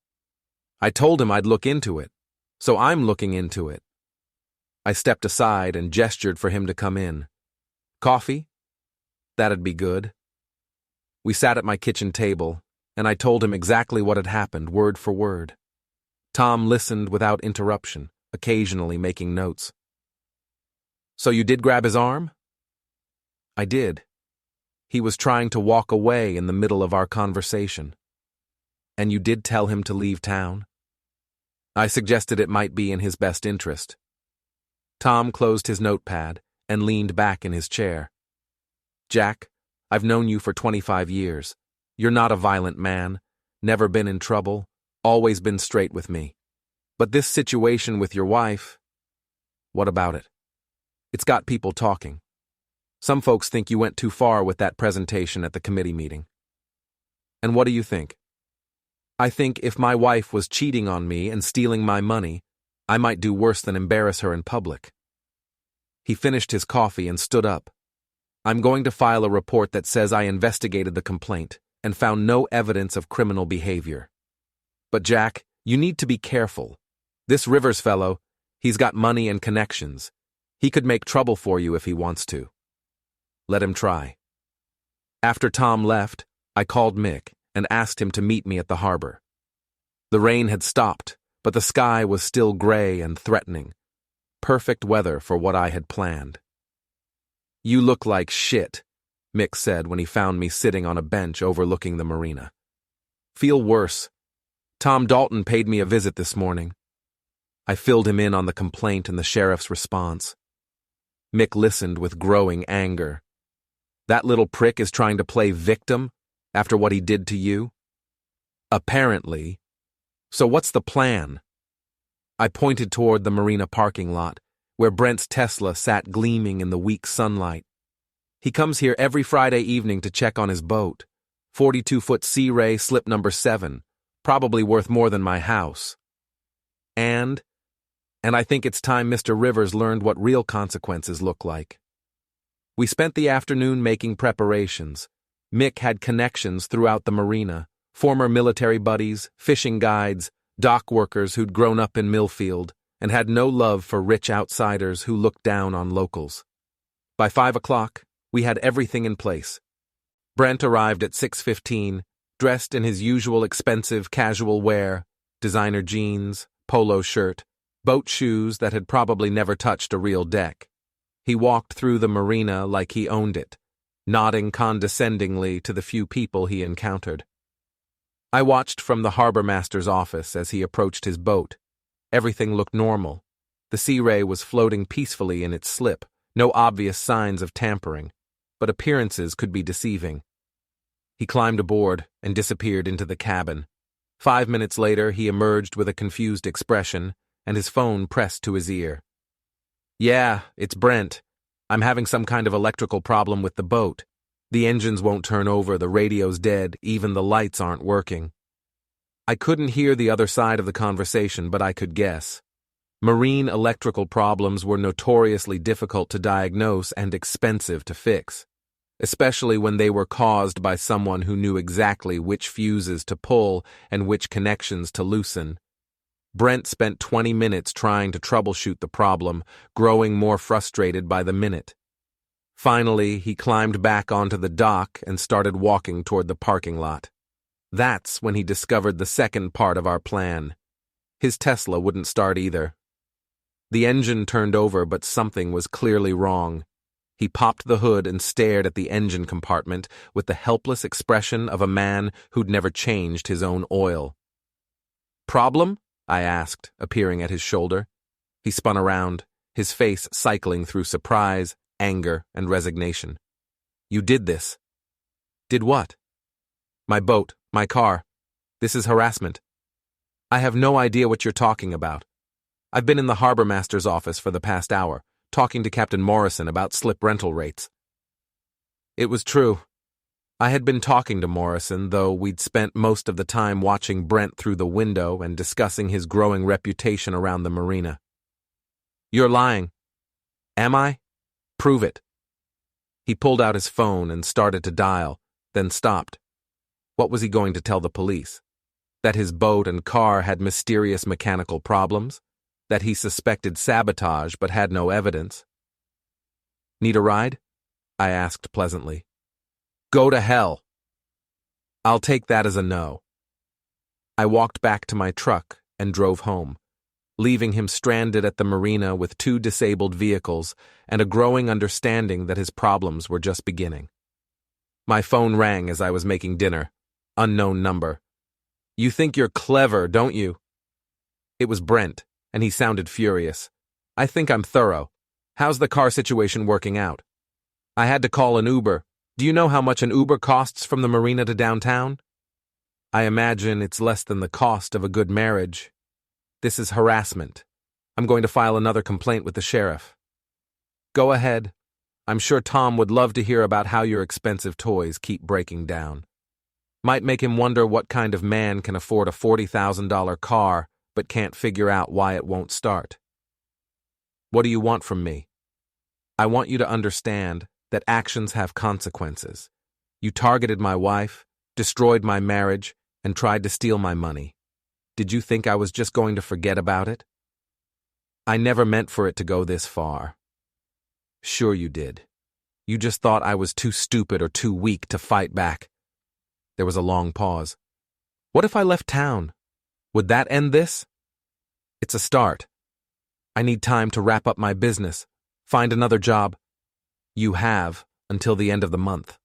"I told him I'd look into it. So I'm looking into it." I stepped aside and gestured for him to come in. "Coffee? That'd be good." We sat at my kitchen table, and I told him exactly what had happened, word for word. Tom listened without interruption, occasionally making notes. "So you did grab his arm?" "I did. He was trying to walk away in the middle of our conversation." "And you did tell him to leave town?" "I suggested it might be in his best interest." Tom closed his notepad and leaned back in his chair. "Jack, I've known you for 25 years. You're not a violent man, never been in trouble, always been straight with me. But this situation with your wife, what about it? It's got people talking. Some folks think you went too far with that presentation at the committee meeting." "And what do you think?" "I think if my wife was cheating on me and stealing my money, I might do worse than embarrass her in public." He finished his coffee and stood up. "I'm going to file a report that says I investigated the complaint and found no evidence of criminal behavior. But Jack, you need to be careful. This Rivers fellow, he's got money and connections. He could make trouble for you if he wants to. Let him try." After Tom left, I called Mick and asked him to meet me at the harbor. The rain had stopped, but the sky was still gray and threatening. Perfect weather for what I had planned. "You look like shit," Mick said when he found me sitting on a bench overlooking the marina. "Feel worse. Tom Dalton paid me a visit this morning." I filled him in on the complaint and the sheriff's response. Mick listened with growing anger. "That little prick is trying to play victim after what he did to you?" "Apparently. So what's the plan?" I pointed toward the marina parking lot, where Brent's Tesla sat gleaming in the weak sunlight. "He comes here every Friday evening to check on his boat. 42-foot Sea Ray, slip number 7, probably worth more than my house. And I think it's time Mr. Rivers learned what real consequences look like." We spent the afternoon making preparations. Mick had connections throughout the marina, former military buddies, fishing guides, dock workers who'd grown up in Millfield and had no love for rich outsiders who looked down on locals. By 5 o'clock, we had everything in place. Brent arrived at 6:15, dressed in his usual expensive casual wear, designer jeans, polo shirt, boat shoes that had probably never touched a real deck. He walked through the marina like he owned it, nodding condescendingly to the few people he encountered. I watched from the harbor master's office as he approached his boat. Everything looked normal. The Sea Ray was floating peacefully in its slip, no obvious signs of tampering, but appearances could be deceiving. He climbed aboard and disappeared into the cabin. 5 minutes later, he emerged with a confused expression and his phone pressed to his ear. "Yeah, it's Brent. I'm having some kind of electrical problem with the boat. The engines won't turn over, the radio's dead, even the lights aren't working. I couldn't hear the other side of the conversation, but I could guess. Marine electrical problems were notoriously difficult to diagnose and expensive to fix, especially when they were caused by someone who knew exactly which fuses to pull and which connections to loosen. Brent spent 20 minutes trying to troubleshoot the problem, growing more frustrated by the minute. Finally, he climbed back onto the dock and started walking toward the parking lot. That's when he discovered the second part of our plan. His Tesla wouldn't start either. The engine turned over, but something was clearly wrong. He popped the hood and stared at the engine compartment with the helpless expression of a man who'd never changed his own oil. "Problem?" I asked, appearing at his shoulder. He spun around, his face cycling through surprise, anger, and resignation. "You did this." "Did what?" "My boat, my car. This is harassment." "I have no idea what you're talking about. I've been in the harbor master's office for the past hour, talking to Captain Morrison about slip rental rates." It was true. I had been talking to Morrison, though we'd spent most of the time watching Brent through the window and discussing his growing reputation around the marina. "You're lying." "Am I? Prove it." He pulled out his phone and started to dial, then stopped. What was he going to tell the police? That his boat and car had mysterious mechanical problems? That he suspected sabotage but had no evidence? "Need a ride?" I asked pleasantly. "Go to hell." "I'll take that as a no." I walked back to my truck and drove home, leaving him stranded at the marina with 2 disabled vehicles and a growing understanding that his problems were just beginning. My phone rang as I was making dinner. Unknown number. "You think you're clever, don't you?" It was Brent, and he sounded furious. "I think I'm thorough. How's the car situation working out?" "I had to call an Uber. Do you know how much an Uber costs from the marina to downtown?" "I imagine it's less than the cost of a good marriage. This is harassment. I'm going to file another complaint with the sheriff." "Go ahead. I'm sure Tom would love to hear about how your expensive toys keep breaking down. Might make him wonder what kind of man can afford a $40,000 car but can't figure out why it won't start." "What do you want from me?" "I want you to understand that actions have consequences. You targeted my wife, destroyed my marriage, and tried to steal my money. Did you think I was just going to forget about it?" "I never meant for it to go this far." "Sure you did. You just thought I was too stupid or too weak to fight back." There was a long pause. "What if I left town? Would that end this?" "It's a start. I need time to wrap up my business, find another job." "You have until the end of the month.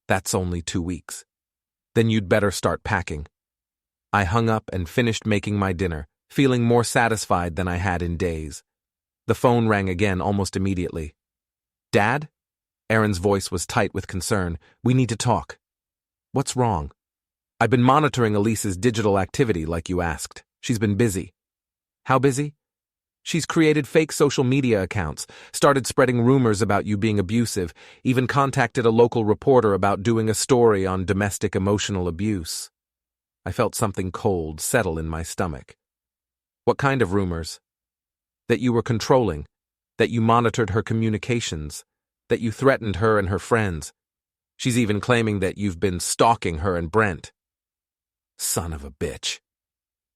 That's only 2 weeks. Then you'd better start packing." I hung up and finished making my dinner, feeling more satisfied than I had in days. The phone rang again almost immediately. "Dad?" Erin's voice was tight with concern. "We need to talk." "What's wrong?" "I've been monitoring Elise's digital activity like you asked. She's been busy." "How busy?" "She's created fake social media accounts, started spreading rumors about you being abusive, even contacted a local reporter about doing a story on domestic emotional abuse." I felt something cold settle in my stomach. "What kind of rumors?" "That you were controlling, that you monitored her communications, that you threatened her and her friends. She's even claiming that you've been stalking her and Brent." Son of a bitch.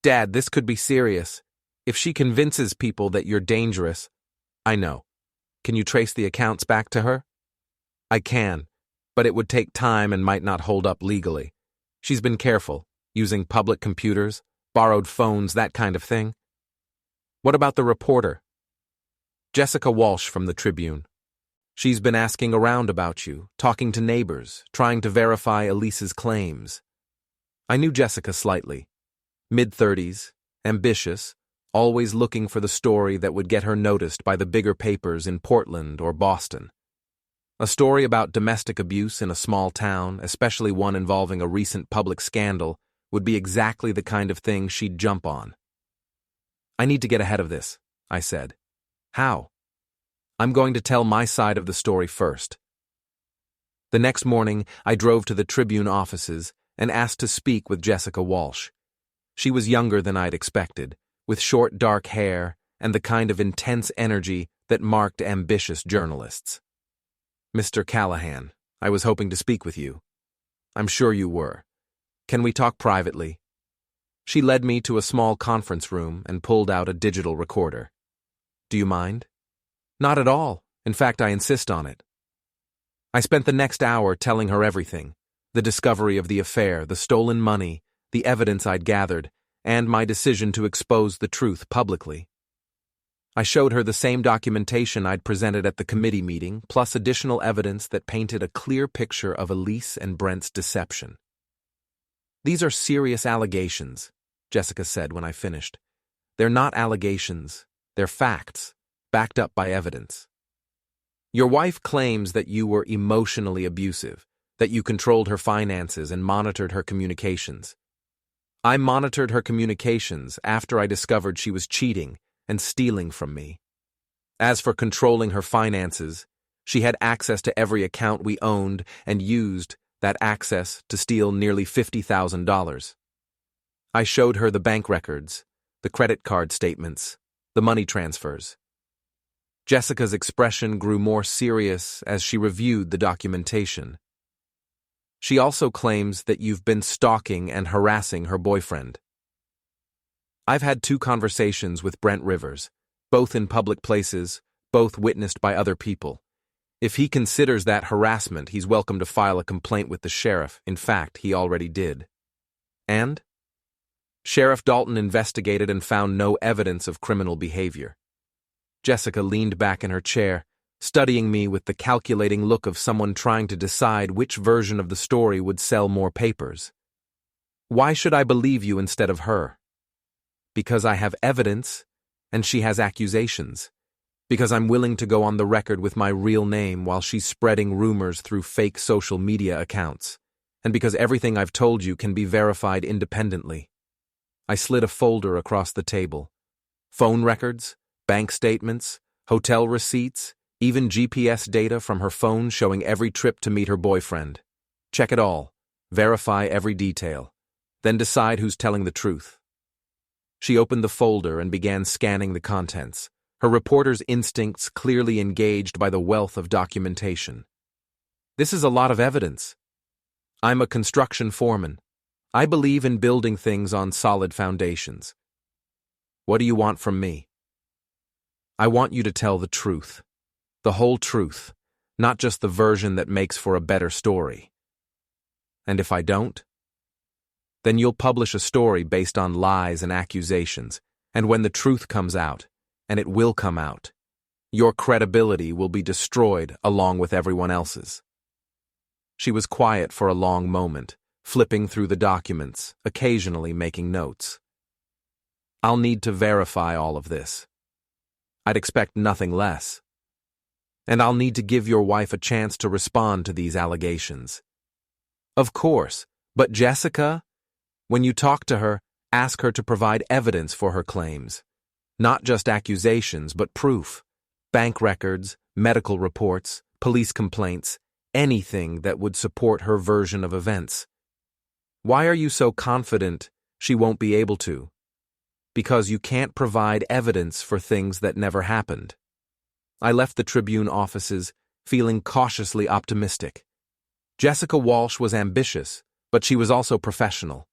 "Dad, this could be serious. If she convinces people that you're dangerous..." "I know. Can you trace the accounts back to her?" "I can, but it would take time and might not hold up legally. She's been careful, using public computers, borrowed phones, that kind of thing." "What about the reporter?" "Jessica Walsh from the Tribune. She's been asking around about you, talking to neighbors, trying to verify Elise's claims." I knew Jessica slightly. Mid-30s, ambitious, always looking for the story that would get her noticed by the bigger papers in Portland or Boston. A story about domestic abuse in a small town, especially one involving a recent public scandal, would be exactly the kind of thing she'd jump on. "I need to get ahead of this," I said. "How?" "I'm going to tell my side of the story first." The next morning, I drove to the Tribune offices and asked to speak with Jessica Walsh. She was younger than I'd expected, with short dark hair and the kind of intense energy that marked ambitious journalists. "Mr. Callahan, I was hoping to speak with you. I'm sure you were. Can we talk privately?" She led me to a small conference room and pulled out a digital recorder. "Do you mind?" "Not at all. In fact, I insist on it." I spent the next hour telling her everything: the discovery of the affair, the stolen money, the evidence I'd gathered, and my decision to expose the truth publicly. I showed her the same documentation I'd presented at the committee meeting, plus additional evidence that painted a clear picture of Elise and Brent's deception. "These are serious allegations," Jessica said when I finished. "They're not allegations, they're facts, backed up by evidence. Your wife claims that you were emotionally abusive, that you controlled her finances and monitored her communications. I monitored her communications after I discovered she was cheating and stealing from me. As for controlling her finances, she had access to every account we owned and used that access to steal nearly $50,000. I showed her the bank records, the credit card statements, the money transfers." Jessica's expression grew more serious as she reviewed the documentation. "She also claims that you've been stalking and harassing her boyfriend. I've had 2 conversations with Brent Rivers, both in public places, both witnessed by other people. If he considers that harassment, he's welcome to file a complaint with the sheriff. In fact, he already did." "And?" "Sheriff Dalton investigated and found no evidence of criminal behavior." Jessica leaned back in her chair, studying me with the calculating look of someone trying to decide which version of the story would sell more papers. "Why should I believe you instead of her?" "Because I have evidence, and she has accusations. Because I'm willing to go on the record with my real name while she's spreading rumors through fake social media accounts. And because everything I've told you can be verified independently." I slid a folder across the table. Phone records, bank statements, hotel receipts, even GPS data from her phone showing every trip to meet her boyfriend. Check it all. Verify every detail. Then decide who's telling the truth. She opened the folder and began scanning the contents, her reporter's instincts clearly engaged by the wealth of documentation. "This is a lot of evidence. I'm a construction foreman. I believe in building things on solid foundations. What do you want from me?" "I want you to tell the truth. The whole truth, not just the version that makes for a better story." "And if I don't?" "Then you'll publish a story based on lies and accusations, and when the truth comes out, and it will come out, your credibility will be destroyed along with everyone else's." She was quiet for a long moment, flipping through the documents, occasionally making notes. "I'll need to verify all of this. I'd expect nothing less. And I'll need to give your wife a chance to respond to these allegations." "Of course, but Jessica, when you talk to her, ask her to provide evidence for her claims. Not just accusations, but proof. Bank records, medical reports, police complaints, anything that would support her version of events." "Why are you so confident she won't be able to?" "Because you can't provide evidence for things that never happened." I left the Tribune offices feeling cautiously optimistic. Jessica Walsh was ambitious, but she was also professional.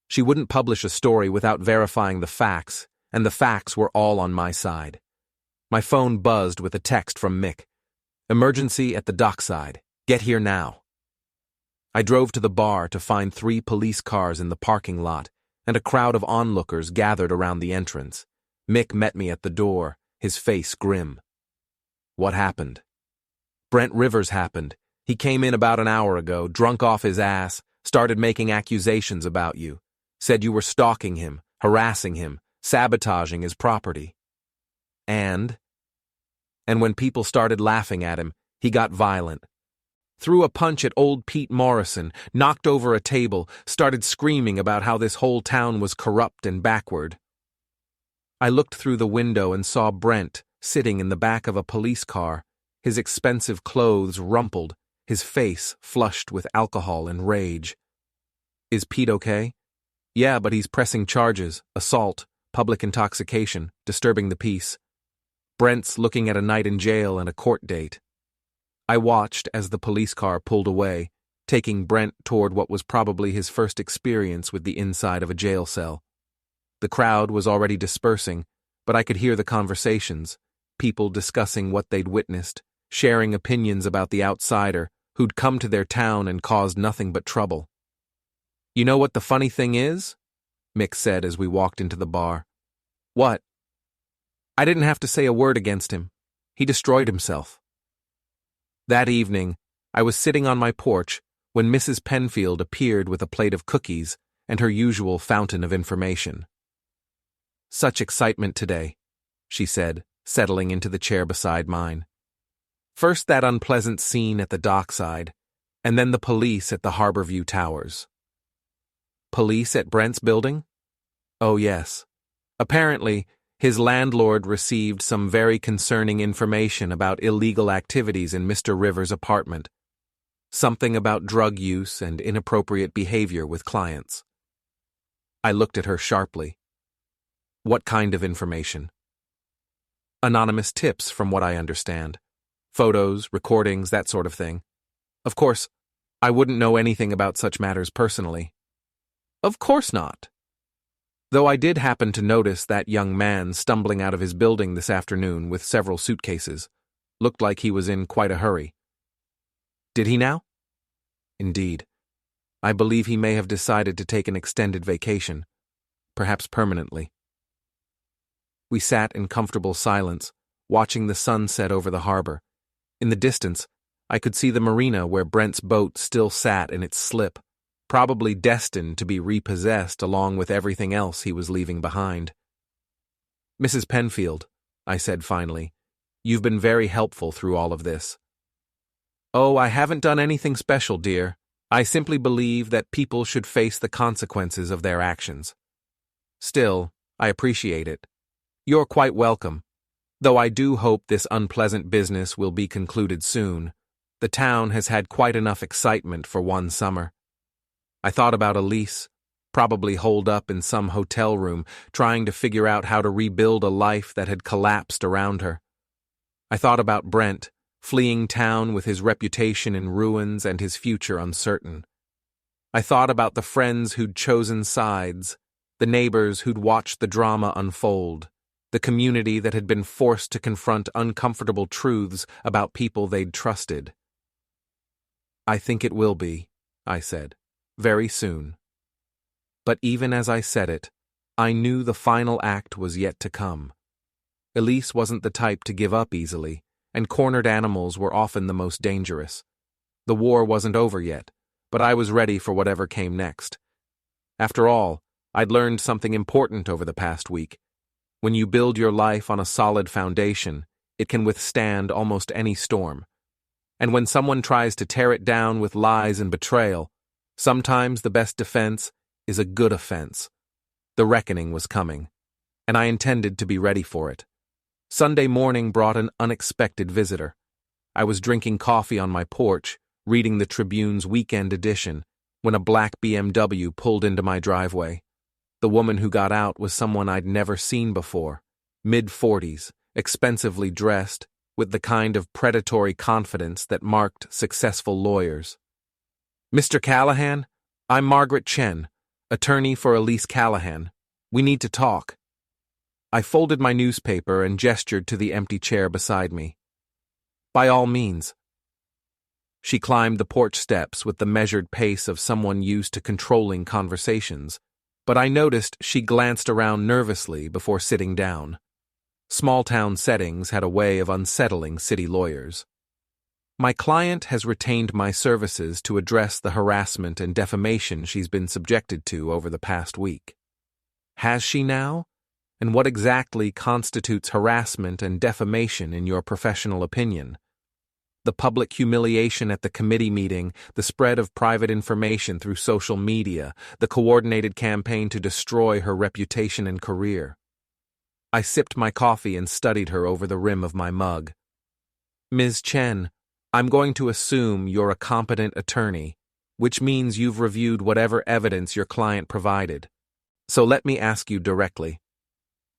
She wouldn't publish a story without verifying the facts, and the facts were all on my side. My phone buzzed with a text from Mick. "Emergency at the dockside. Get here now." I drove to the bar to find 3 police cars in the parking lot and a crowd of onlookers gathered around the entrance. Mick met me at the door, his face grim. "What happened?" "Brent Rivers happened. He came in about an hour ago, drunk off his ass, started making accusations about you. Said you were stalking him, harassing him, sabotaging his property. And when people started laughing at him, he got violent. Threw a punch at old Pete Morrison, knocked over a table, started screaming about how this whole town was corrupt and backward." I looked through the window and saw Brent sitting in the back of a police car, his expensive clothes rumpled, his face flushed with alcohol and rage. "Is Pete okay?" "Yeah, but he's pressing charges, assault, public intoxication, disturbing the peace. Brent's looking at a night in jail and a court date." I watched as the police car pulled away, taking Brent toward what was probably his first experience with the inside of a jail cell. The crowd was already dispersing, but I could hear the conversations, people discussing what they'd witnessed, sharing opinions about the outsider who'd come to their town and caused nothing but trouble. "You know what the funny thing is?" Mick said as we walked into the bar. "What?" "I didn't have to say a word against him. He destroyed himself." That evening, I was sitting on my porch when Mrs. Penfield appeared with a plate of cookies and her usual fountain of information. "Such excitement today," she said, settling into the chair beside mine. "First that unpleasant scene at the dockside, and then the police at the Harborview Towers." "Police at Brent's building?" "Oh, yes. Apparently, his landlord received some very concerning information about illegal activities in Mr. Rivers' apartment. Something about drug use and inappropriate behavior with clients." I looked at her sharply. "What kind of information?" "Anonymous tips, from what I understand. Photos, recordings, that sort of thing. Of course, I wouldn't know anything about such matters personally." "Of course not. Though I did happen to notice that young man stumbling out of his building this afternoon with several suitcases. Looked like he was in quite a hurry." "Did he now?" "Indeed. I believe he may have decided to take an extended vacation, perhaps permanently." We sat in comfortable silence, watching the sun set over the harbor. In the distance, I could see the marina where Brent's boat still sat in its slip, probably destined to be repossessed along with everything else he was leaving behind. "Mrs. Penfield," I said finally, "you've been very helpful through all of this." "Oh, I haven't done anything special, dear. I simply believe that people should face the consequences of their actions. Still, I appreciate it. You're quite welcome, though I do hope this unpleasant business will be concluded soon. The town has had quite enough excitement for one summer." I thought about Elise, probably holed up in some hotel room, trying to figure out how to rebuild a life that had collapsed around her. I thought about Brent, fleeing town with his reputation in ruins and his future uncertain. I thought about the friends who'd chosen sides, the neighbors who'd watched the drama unfold, the community that had been forced to confront uncomfortable truths about people they'd trusted. "I think it will be," I said. "Very soon." But even as I said it, I knew the final act was yet to come. Elise wasn't the type to give up easily, and cornered animals were often the most dangerous. The war wasn't over yet, but I was ready for whatever came next. After all, I'd learned something important over the past week. When you build your life on a solid foundation, it can withstand almost any storm. And when someone tries to tear it down with lies and betrayal, sometimes the best defense is a good offense. The reckoning was coming, and I intended to be ready for it. Sunday morning brought an unexpected visitor. I was drinking coffee on my porch, reading the Tribune's weekend edition, when a black BMW pulled into my driveway. The woman who got out was someone I'd never seen before, mid-40s, expensively dressed, with the kind of predatory confidence that marked successful lawyers. "Mr. Callahan, I'm Margaret Chen, attorney for Elise Callahan. We need to talk." I folded my newspaper and gestured to the empty chair beside me. "By all means." She climbed the porch steps with the measured pace of someone used to controlling conversations, but I noticed she glanced around nervously before sitting down. Small-town settings had a way of unsettling city lawyers. "My client has retained my services to address the harassment and defamation she's been subjected to over the past week." "Has she now? And what exactly constitutes harassment and defamation in your professional opinion?" "The public humiliation at the committee meeting, the spread of private information through social media, the coordinated campaign to destroy her reputation and career." I sipped my coffee and studied her over the rim of my mug. "Ms. Chen, I'm going to assume you're a competent attorney, which means you've reviewed whatever evidence your client provided. So let me ask you directly.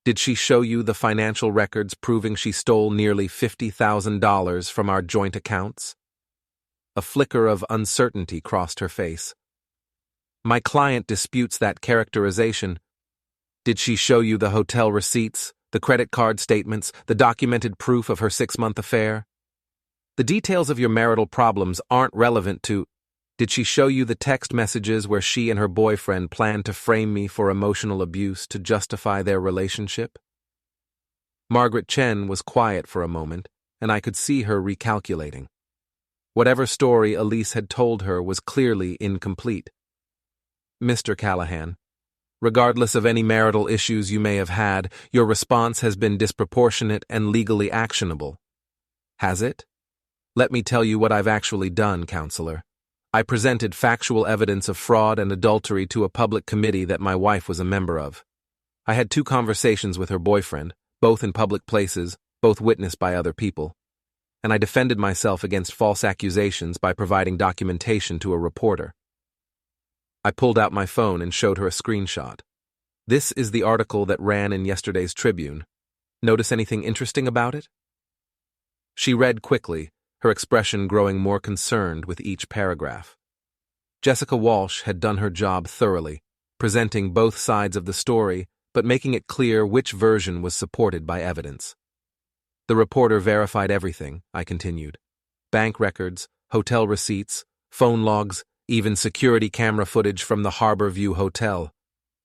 Did she show you the financial records proving she stole nearly $50,000 from our joint accounts? A flicker of uncertainty crossed her face. My client disputes that characterization. Did she show you the hotel receipts, the credit card statements, the documented proof of her 6-month affair? The details of your marital problems aren't relevant to. Did she show you the text messages where she and her boyfriend planned to frame me for emotional abuse to justify their relationship? Margaret Chen was quiet for a moment, and I could see her recalculating. Whatever story Elise had told her was clearly incomplete. Mr. Callahan, regardless of any marital issues you may have had, your response has been disproportionate and legally actionable. Has it? Let me tell you what I've actually done, counselor. I presented factual evidence of fraud and adultery to a public committee that my wife was a member of. I had 2 conversations with her boyfriend, both in public places, both witnessed by other people. And I defended myself against false accusations by providing documentation to a reporter. I pulled out my phone and showed her a screenshot. This is the article that ran in yesterday's Tribune. Notice anything interesting about it? She read quickly, her expression growing more concerned with each paragraph. Jessica Walsh had done her job thoroughly, presenting both sides of the story, but making it clear which version was supported by evidence. The reporter verified everything, I continued. Bank records, hotel receipts, phone logs, even security camera footage from the Harbor View Hotel.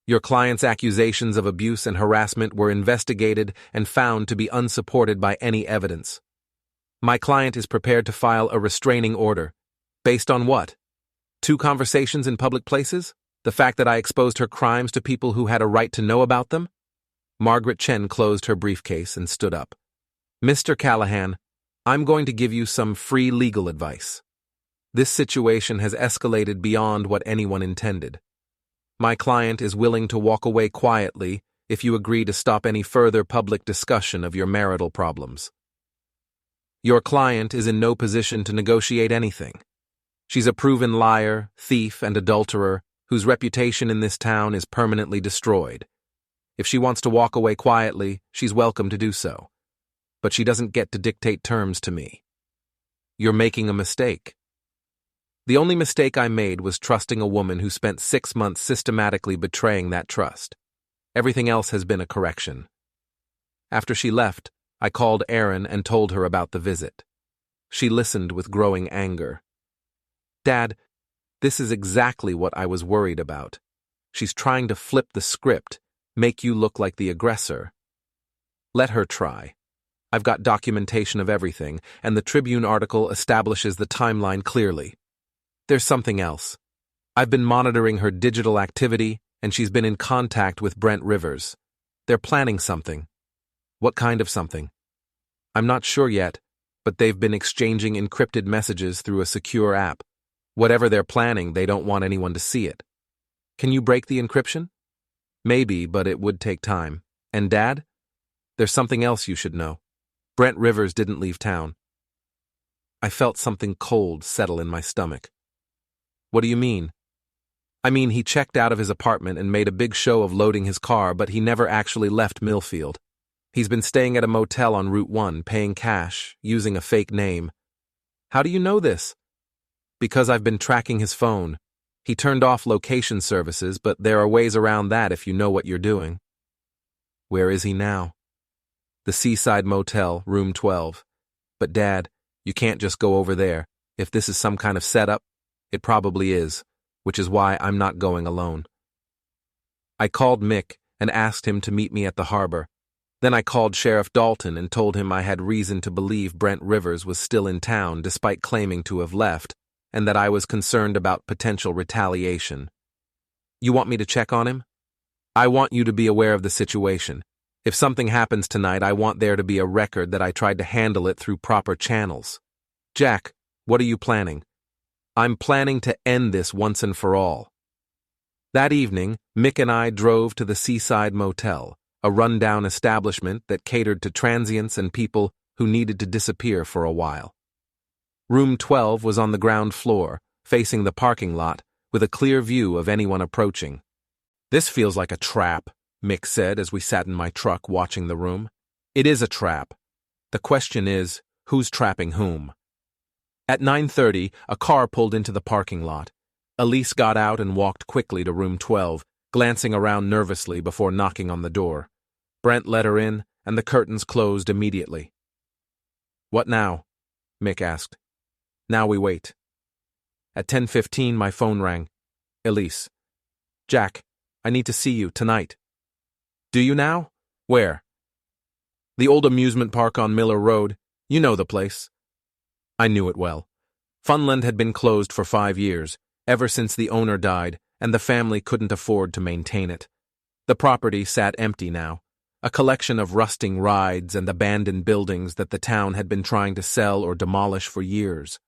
Your client's accusations of abuse and harassment were investigated and found to be unsupported by any evidence. My client is prepared to file a restraining order. Based on what? 2 conversations in public places? The fact that I exposed her crimes to people who had a right to know about them? Margaret Chen closed her briefcase and stood up. Mr. Callahan, I'm going to give you some free legal advice. This situation has escalated beyond what anyone intended. My client is willing to walk away quietly if you agree to stop any further public discussion of your marital problems. Your client is in no position to negotiate anything. She's a proven liar, thief, and adulterer whose reputation in this town is permanently destroyed. If she wants to walk away quietly, she's welcome to do so. But she doesn't get to dictate terms to me. You're making a mistake. The only mistake I made was trusting a woman who spent 6 months systematically betraying that trust. Everything else has been a correction. After she left, I called Erin and told her about the visit. She listened with growing anger. Dad, this is exactly what I was worried about. She's trying to flip the script, make you look like the aggressor. Let her try. I've got documentation of everything, and the Tribune article establishes the timeline clearly. There's something else. I've been monitoring her digital activity, and she's been in contact with Brent Rivers. They're planning something. What kind of something? I'm not sure yet, but they've been exchanging encrypted messages through a secure app. Whatever they're planning, they don't want anyone to see it. Can you break the encryption? Maybe, but it would take time. And Dad? There's something else you should know. Brent Rivers didn't leave town. I felt something cold settle in my stomach. What do you mean? I mean, he checked out of his apartment and made a big show of loading his car, but he never actually left Millfield. He's been staying at a motel on Route 1, paying cash, using a fake name. How do you know this? Because I've been tracking his phone. He turned off location services, but there are ways around that if you know what you're doing. Where is he now? The Seaside Motel, room 12. But Dad, you can't just go over there. If this is some kind of setup, it probably is, which is why I'm not going alone. I called Mick and asked him to meet me at the harbor. Then I called Sheriff Dalton and told him I had reason to believe Brent Rivers was still in town despite claiming to have left, and that I was concerned about potential retaliation. You want me to check on him? I want you to be aware of the situation. If something happens tonight, I want there to be a record that I tried to handle it through proper channels. Jack, what are you planning? I'm planning to end this once and for all. That evening, Mick and I drove to the Seaside Motel, a rundown establishment that catered to transients and people who needed to disappear for a while. Room 12 was on the ground floor, facing the parking lot, with a clear view of anyone approaching. "This feels like a trap," Mick said as we sat in my truck watching the room. "It is a trap. The question is, who's trapping whom?" At 9:30, a car pulled into the parking lot. Elise got out and walked quickly to room 12, glancing around nervously before knocking on the door. Brent let her in, and the curtains closed immediately. "What now?" Mick asked. "Now we wait." At 10:15, my phone rang. "Elise. Jack, I need to see you tonight." "Do you now? Where?" "The old amusement park on Miller Road. You know the place." I knew it well. Funland had been closed for 5 years, ever since the owner died, and the family couldn't afford to maintain it. The property sat empty now, a collection of rusting rides and abandoned buildings that the town had been trying to sell or demolish for years.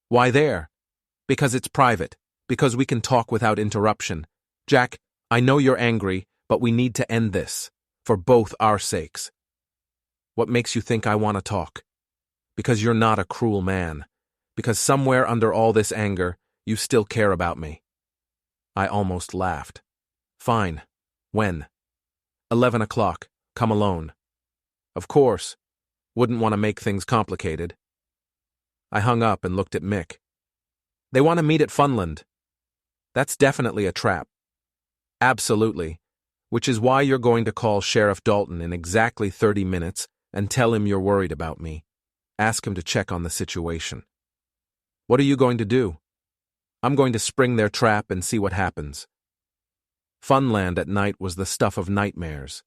"Why there?" "Because it's private, because we can talk without interruption. Jack, I know you're angry, but we need to end this, for both our sakes." "What makes you think I want to talk?" "Because you're not a cruel man. Because somewhere under all this anger, you still care about me." I almost laughed. "Fine. When?" 11 o'clock. Come alone." "Of course. Wouldn't want to make things complicated." I hung up and looked at Mick. "They want to meet at Funland." "That's definitely a trap." "Absolutely. Which is why you're going to call Sheriff Dalton in exactly 30 minutes and tell him you're worried about me. Ask him to check on the situation." "What are you going to do?" "I'm going to spring their trap and see what happens." Funland at night was the stuff of nightmares.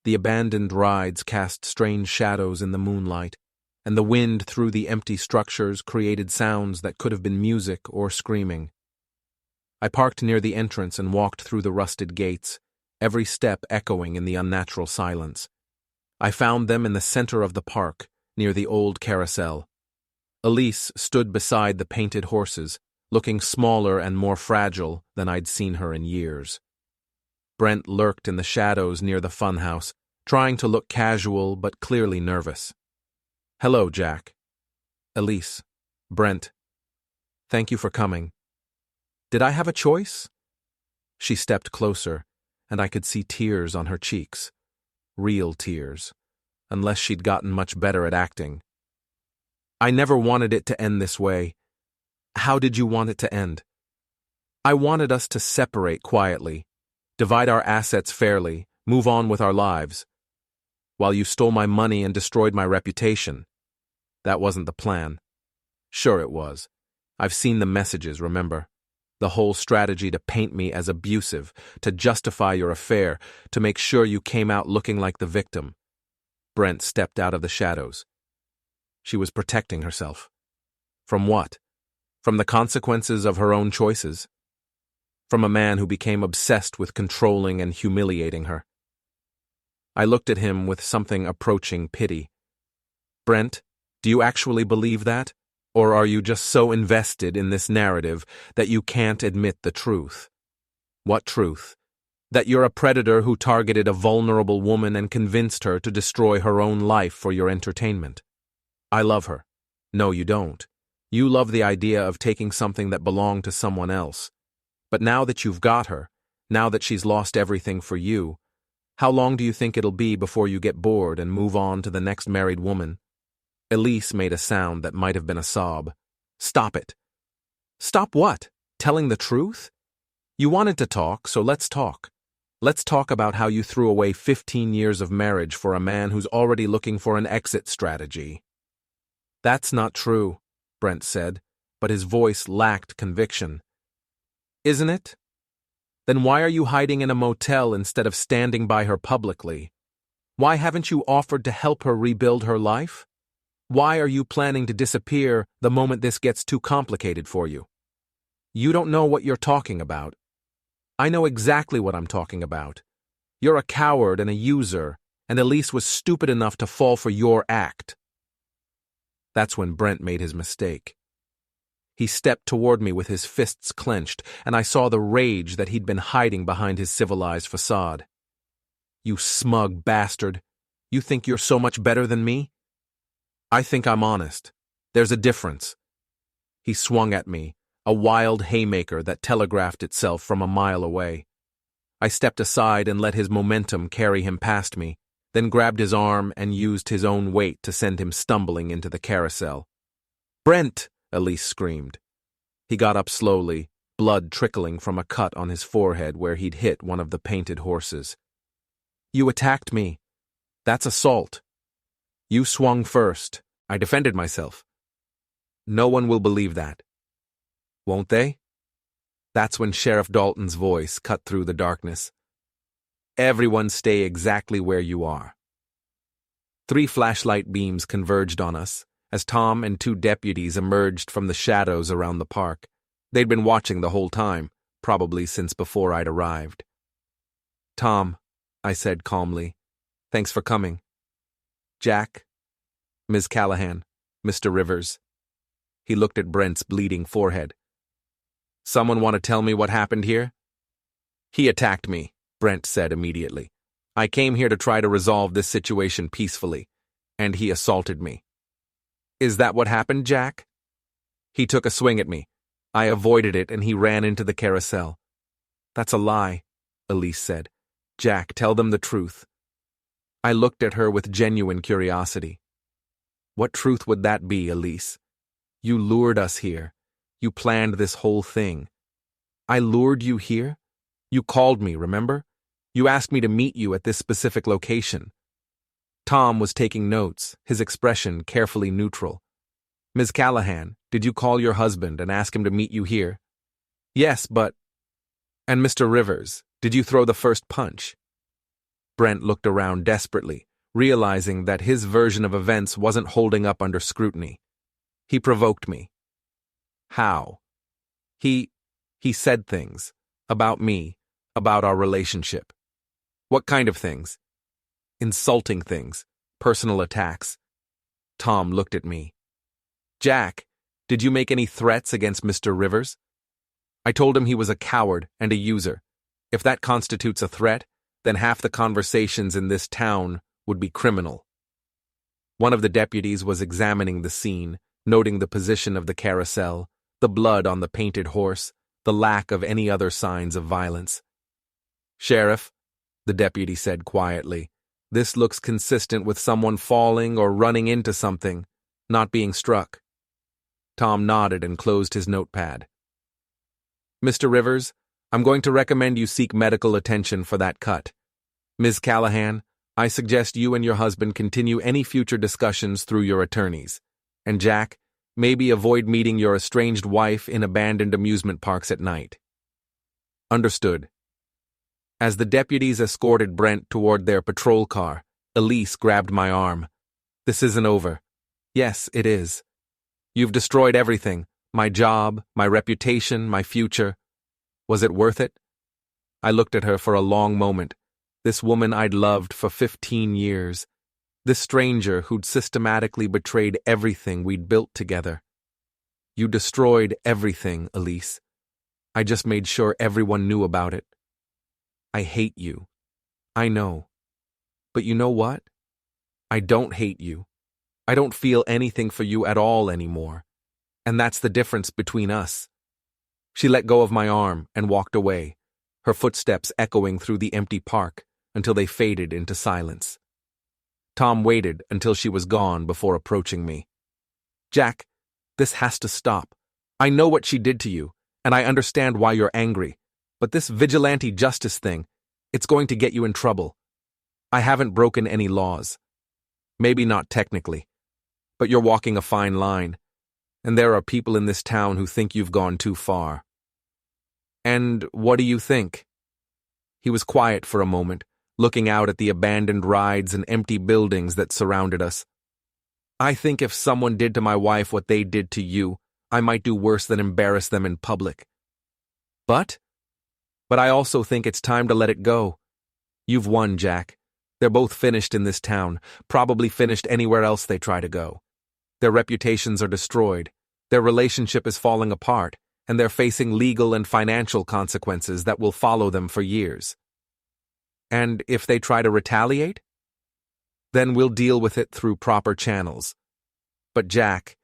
The abandoned rides cast strange shadows in the moonlight, and the wind through the empty structures created sounds that could have been music or screaming. I parked near the entrance and walked through the rusted gates, every step echoing in the unnatural silence. I found them in the center of the park, near the old carousel. Elise stood beside the painted horses, looking smaller and more fragile than I'd seen her in years. Brent lurked in the shadows near the funhouse, trying to look casual but clearly nervous. "Hello, Jack." "Elise. Brent. Thank you for coming." "Did I have a choice?" She stepped closer, and I could see tears on her cheeks. Real tears, unless she'd gotten much better at acting. "I never wanted it to end this way." "How did you want it to end?" "I wanted us to separate quietly, divide our assets fairly, move on with our lives. While you stole my money and destroyed my reputation. That wasn't the plan." "Sure it was. I've seen the messages, remember? The whole strategy to paint me as abusive, to justify your affair, to make sure you came out looking like the victim." Brent stepped out of the shadows. She was protecting herself. From what? From the consequences of her own choices. From a man who became obsessed with controlling and humiliating her. I looked at him with something approaching pity. "Brent, do you actually believe that? Or are you just so invested in this narrative that you can't admit the truth?" "What truth?" "That you're a predator who targeted a vulnerable woman and convinced her to destroy her own life for your entertainment." "I love her." "No, you don't. You love the idea of taking something that belonged to someone else. But now that you've got her, now that she's lost everything for you, how long do you think it'll be before you get bored and move on to the next married woman?" Elise made a sound that might have been a sob. "Stop it." "Stop what? Telling the truth?" "You wanted to talk, so let's talk. Let's talk about how you threw away 15 years of marriage for a man who's already looking for an exit strategy." "That's not true," Brent said, but his voice lacked conviction. "Isn't it? Then why are you hiding in a motel instead of standing by her publicly? Why haven't you offered to help her rebuild her life? Why are you planning to disappear the moment this gets too complicated for you? You don't know what you're talking about. I know exactly what I'm talking about. You're a coward and a user, and Elise was stupid enough to fall for your act." That's when Brent made his mistake. He stepped toward me with his fists clenched, and I saw the rage that he'd been hiding behind his civilized facade. "You smug bastard. You think you're so much better than me?" "I think I'm honest. There's a difference. He swung at me, a wild haymaker that telegraphed itself from a mile away. I stepped aside and let his momentum carry him past me, then grabbed his arm and used his own weight to send him stumbling into the carousel. "Brent!" Elise screamed. He got up slowly, blood trickling from a cut on his forehead where he'd hit one of the painted horses. "You attacked me. That's assault. You swung first. I defended myself." "No one will believe that. Won't they?" That's when Sheriff Dalton's voice cut through the darkness. "Everyone stay exactly where you are." 3 flashlight beams converged on us as Tom and 2 deputies emerged from the shadows around the park. They'd been watching the whole time, probably since before I'd arrived. "Tom," I said calmly, "thanks for coming. Jack, Ms. Callahan, Mr. Rivers." He looked at Brent's bleeding forehead. "Someone want to tell me what happened here?" "He attacked me," Brent said immediately. "I came here to try to resolve this situation peacefully, and he assaulted me." "Is that what happened, Jack?" "He took a swing at me. I avoided it and he ran into the carousel." "That's a lie," Elise said. "Jack, tell them the truth." I looked at her with genuine curiosity. "What truth would that be, Elise? You lured us here. You planned this whole thing." "I lured you here? You called me, remember? You asked me to meet you at this specific location." Tom was taking notes, his expression carefully neutral. "Ms. Callahan, did you call your husband and ask him to meet you here?" "Yes, but—" "And Mr. Rivers, did you throw the first punch?" Brent looked around desperately, realizing that his version of events wasn't holding up under scrutiny. He provoked me. "How?" He said things. About me. About our relationship." "What kind of things?" "Insulting things. Personal attacks." Tom looked at me. "Jack, did you make any threats against Mr. Rivers?" "I told him he was a coward and a user. If that constitutes a threat, then half the conversations in this town would be criminal." One of the deputies was examining the scene, noting the position of the carousel, the blood on the painted horse, the lack of any other signs of violence. "Sheriff," the deputy said quietly, "this looks consistent with someone falling or running into something, not being struck." Tom nodded and closed his notepad. "Mr. Rivers, I'm going to recommend you seek medical attention for that cut. Ms. Callahan, I suggest you and your husband continue any future discussions through your attorneys. And Jack, maybe avoid meeting your estranged wife in abandoned amusement parks at night." "Understood." As the deputies escorted Brent toward their patrol car, Elise grabbed my arm. "This isn't over." "Yes, it is. You've destroyed everything, my job, my reputation, my future. Was it worth it?" I looked at her for a long moment, this woman I'd loved for 15 years, this stranger who'd systematically betrayed everything we'd built together. "You destroyed everything, Elise. I just made sure everyone knew about it. I hate you. I know. But you know what? I don't hate you. I don't feel anything for you at all anymore. And that's the difference between us." She let go of my arm and walked away, her footsteps echoing through the empty park until they faded into silence. Tom waited until she was gone before approaching me. "Jack, this has to stop. I know what she did to you, and I understand why you're angry, but this vigilante justice thing, it's going to get you in trouble. I haven't broken any laws. Maybe not technically, but you're walking a fine line, and there are people in this town who think you've gone too far." "And what do you think?" He was quiet for a moment, looking out at the abandoned rides and empty buildings that surrounded us. "I think if someone did to my wife what they did to you, I might do worse than embarrass them in public. But I also think it's time to let it go. You've won, Jack. They're both finished in this town, probably finished anywhere else they try to go. Their reputations are destroyed, their relationship is falling apart, and they're facing legal and financial consequences that will follow them for years. And if they try to retaliate? Then we'll deal with it through proper channels. But Jack,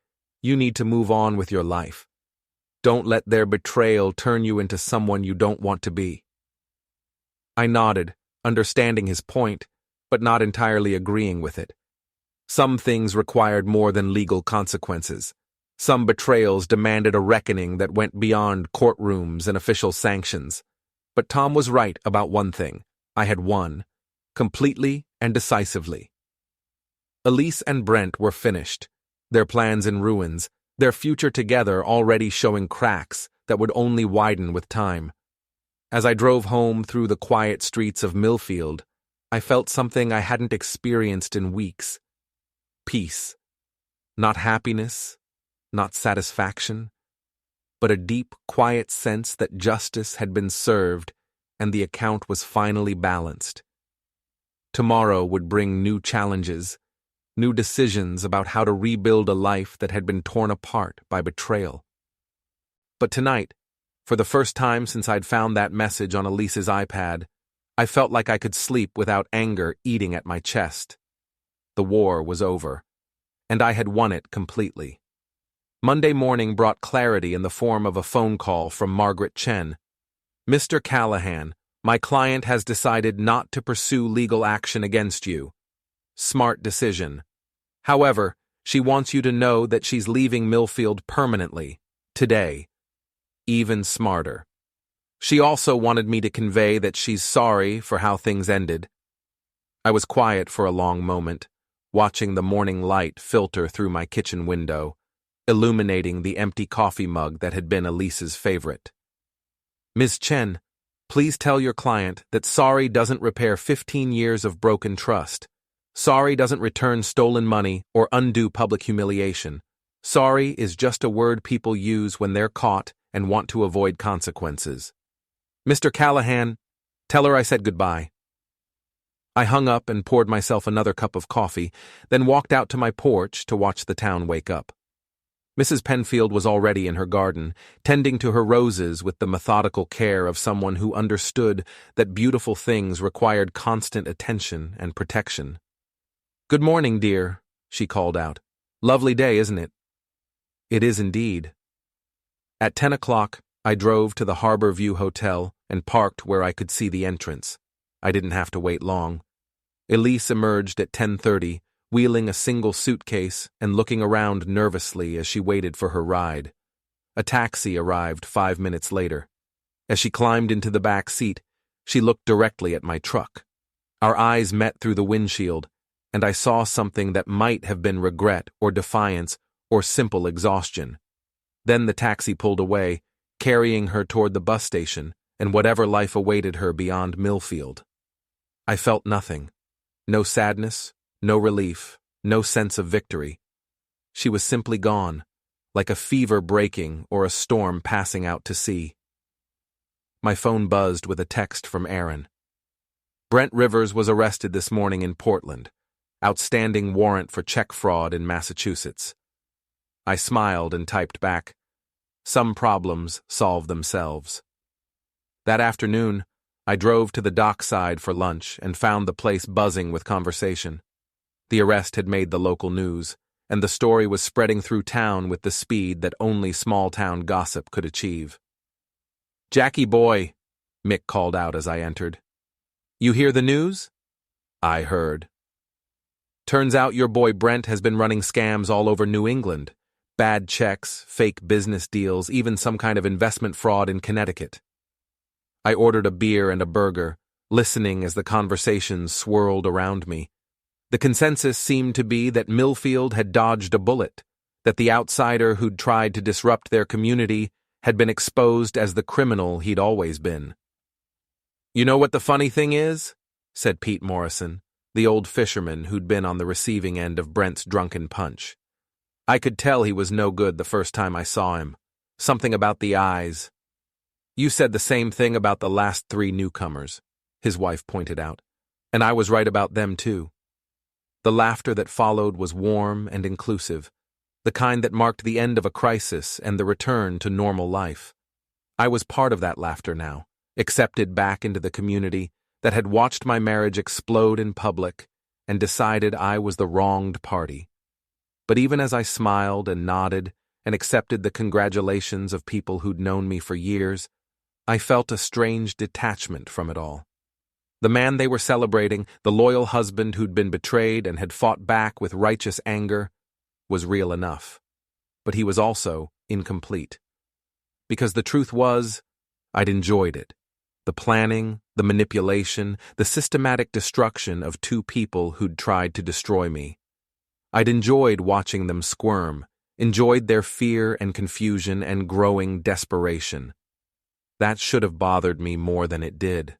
You need to move on with your life. Don't let their betrayal turn you into someone you don't want to be. I nodded, understanding his point, but not entirely agreeing with it. Some things required more than legal consequences. Some betrayals demanded a reckoning that went beyond courtrooms and official sanctions. But Tom was right about one thing. I had won, completely and decisively. Elise and Brent were finished, their plans in ruins, their future together already showing cracks that would only widen with time. As I drove home through the quiet streets of Millfield, I felt something I hadn't experienced in weeks. Peace. Not happiness, not satisfaction, but a deep, quiet sense that justice had been served and the account was finally balanced. Tomorrow would bring new challenges, new decisions about how to rebuild a life that had been torn apart by betrayal. But tonight, for the first time since I'd found that message on Elise's iPad, I felt like I could sleep without anger eating at my chest. The war was over, and I had won it completely. Monday morning brought clarity in the form of a phone call from Margaret Chen. Mr. Callahan, my client has decided not to pursue legal action against you. Smart decision. However, she wants you to know that she's leaving Millfield permanently, today. Even smarter. She also wanted me to convey that she's sorry for how things ended. I was quiet for a long moment, watching the morning light filter through my kitchen window, illuminating the empty coffee mug that had been Elise's favorite. Ms. Chen, please tell your client that sorry doesn't repair 15 years of broken trust. Sorry doesn't return stolen money or undo public humiliation. Sorry is just a word people use when they're caught and want to avoid consequences. Mr. Callahan, tell her I said goodbye. I hung up and poured myself another cup of coffee, then walked out to my porch to watch the town wake up. Mrs. Penfield was already in her garden, tending to her roses with the methodical care of someone who understood that beautiful things required constant attention and protection. "Good morning, dear," she called out. "Lovely day, isn't it?" "It is indeed." At 10 o'clock, I drove to the Harbor View Hotel and parked where I could see the entrance. I didn't have to wait long. Elise emerged at 10:30, wheeling a single suitcase and looking around nervously as she waited for her ride. A taxi arrived 5 minutes later. As she climbed into the back seat, she looked directly at my truck. Our eyes met through the windshield, and I saw something that might have been regret or defiance or simple exhaustion. Then the taxi pulled away, carrying her toward the bus station and whatever life awaited her beyond Millfield. I felt nothing. No sadness, no relief, no sense of victory. She was simply gone, like a fever breaking or a storm passing out to sea. My phone buzzed with a text from Erin. Brent Rivers was arrested this morning in Portland. Outstanding warrant for check fraud in Massachusetts. I smiled and typed back, "Some problems solve themselves." That afternoon, I drove to the dockside for lunch and found the place buzzing with conversation. The arrest had made the local news, and the story was spreading through town with the speed that only small-town gossip could achieve. "Jackie boy," Mick called out as I entered. "You hear the news?" I heard. "Turns out your boy Brent has been running scams all over New England. Bad checks, fake business deals, even some kind of investment fraud in Connecticut." I ordered a beer and a burger, listening as the conversations swirled around me. The consensus seemed to be that Millfield had dodged a bullet, that the outsider who'd tried to disrupt their community had been exposed as the criminal he'd always been. "You know what the funny thing is?" said Pete Morrison, the old fisherman who'd been on the receiving end of Brent's drunken punch. I could tell he was no good the first time I saw him. Something about the eyes. "You said the same thing about the last 3 newcomers," his wife pointed out, "and I was right about them too." The laughter that followed was warm and inclusive, the kind that marked the end of a crisis and the return to normal life. I was part of that laughter now, accepted back into the community that had watched my marriage explode in public and decided I was the wronged party. But even as I smiled and nodded and accepted the congratulations of people who'd known me for years, I felt a strange detachment from it all. The man they were celebrating, the loyal husband who'd been betrayed and had fought back with righteous anger, was real enough. But he was also incomplete. Because the truth was, I'd enjoyed it. The planning, the manipulation, the systematic destruction of two people who'd tried to destroy me. I'd enjoyed watching them squirm, enjoyed their fear and confusion and growing desperation. That should have bothered me more than it did.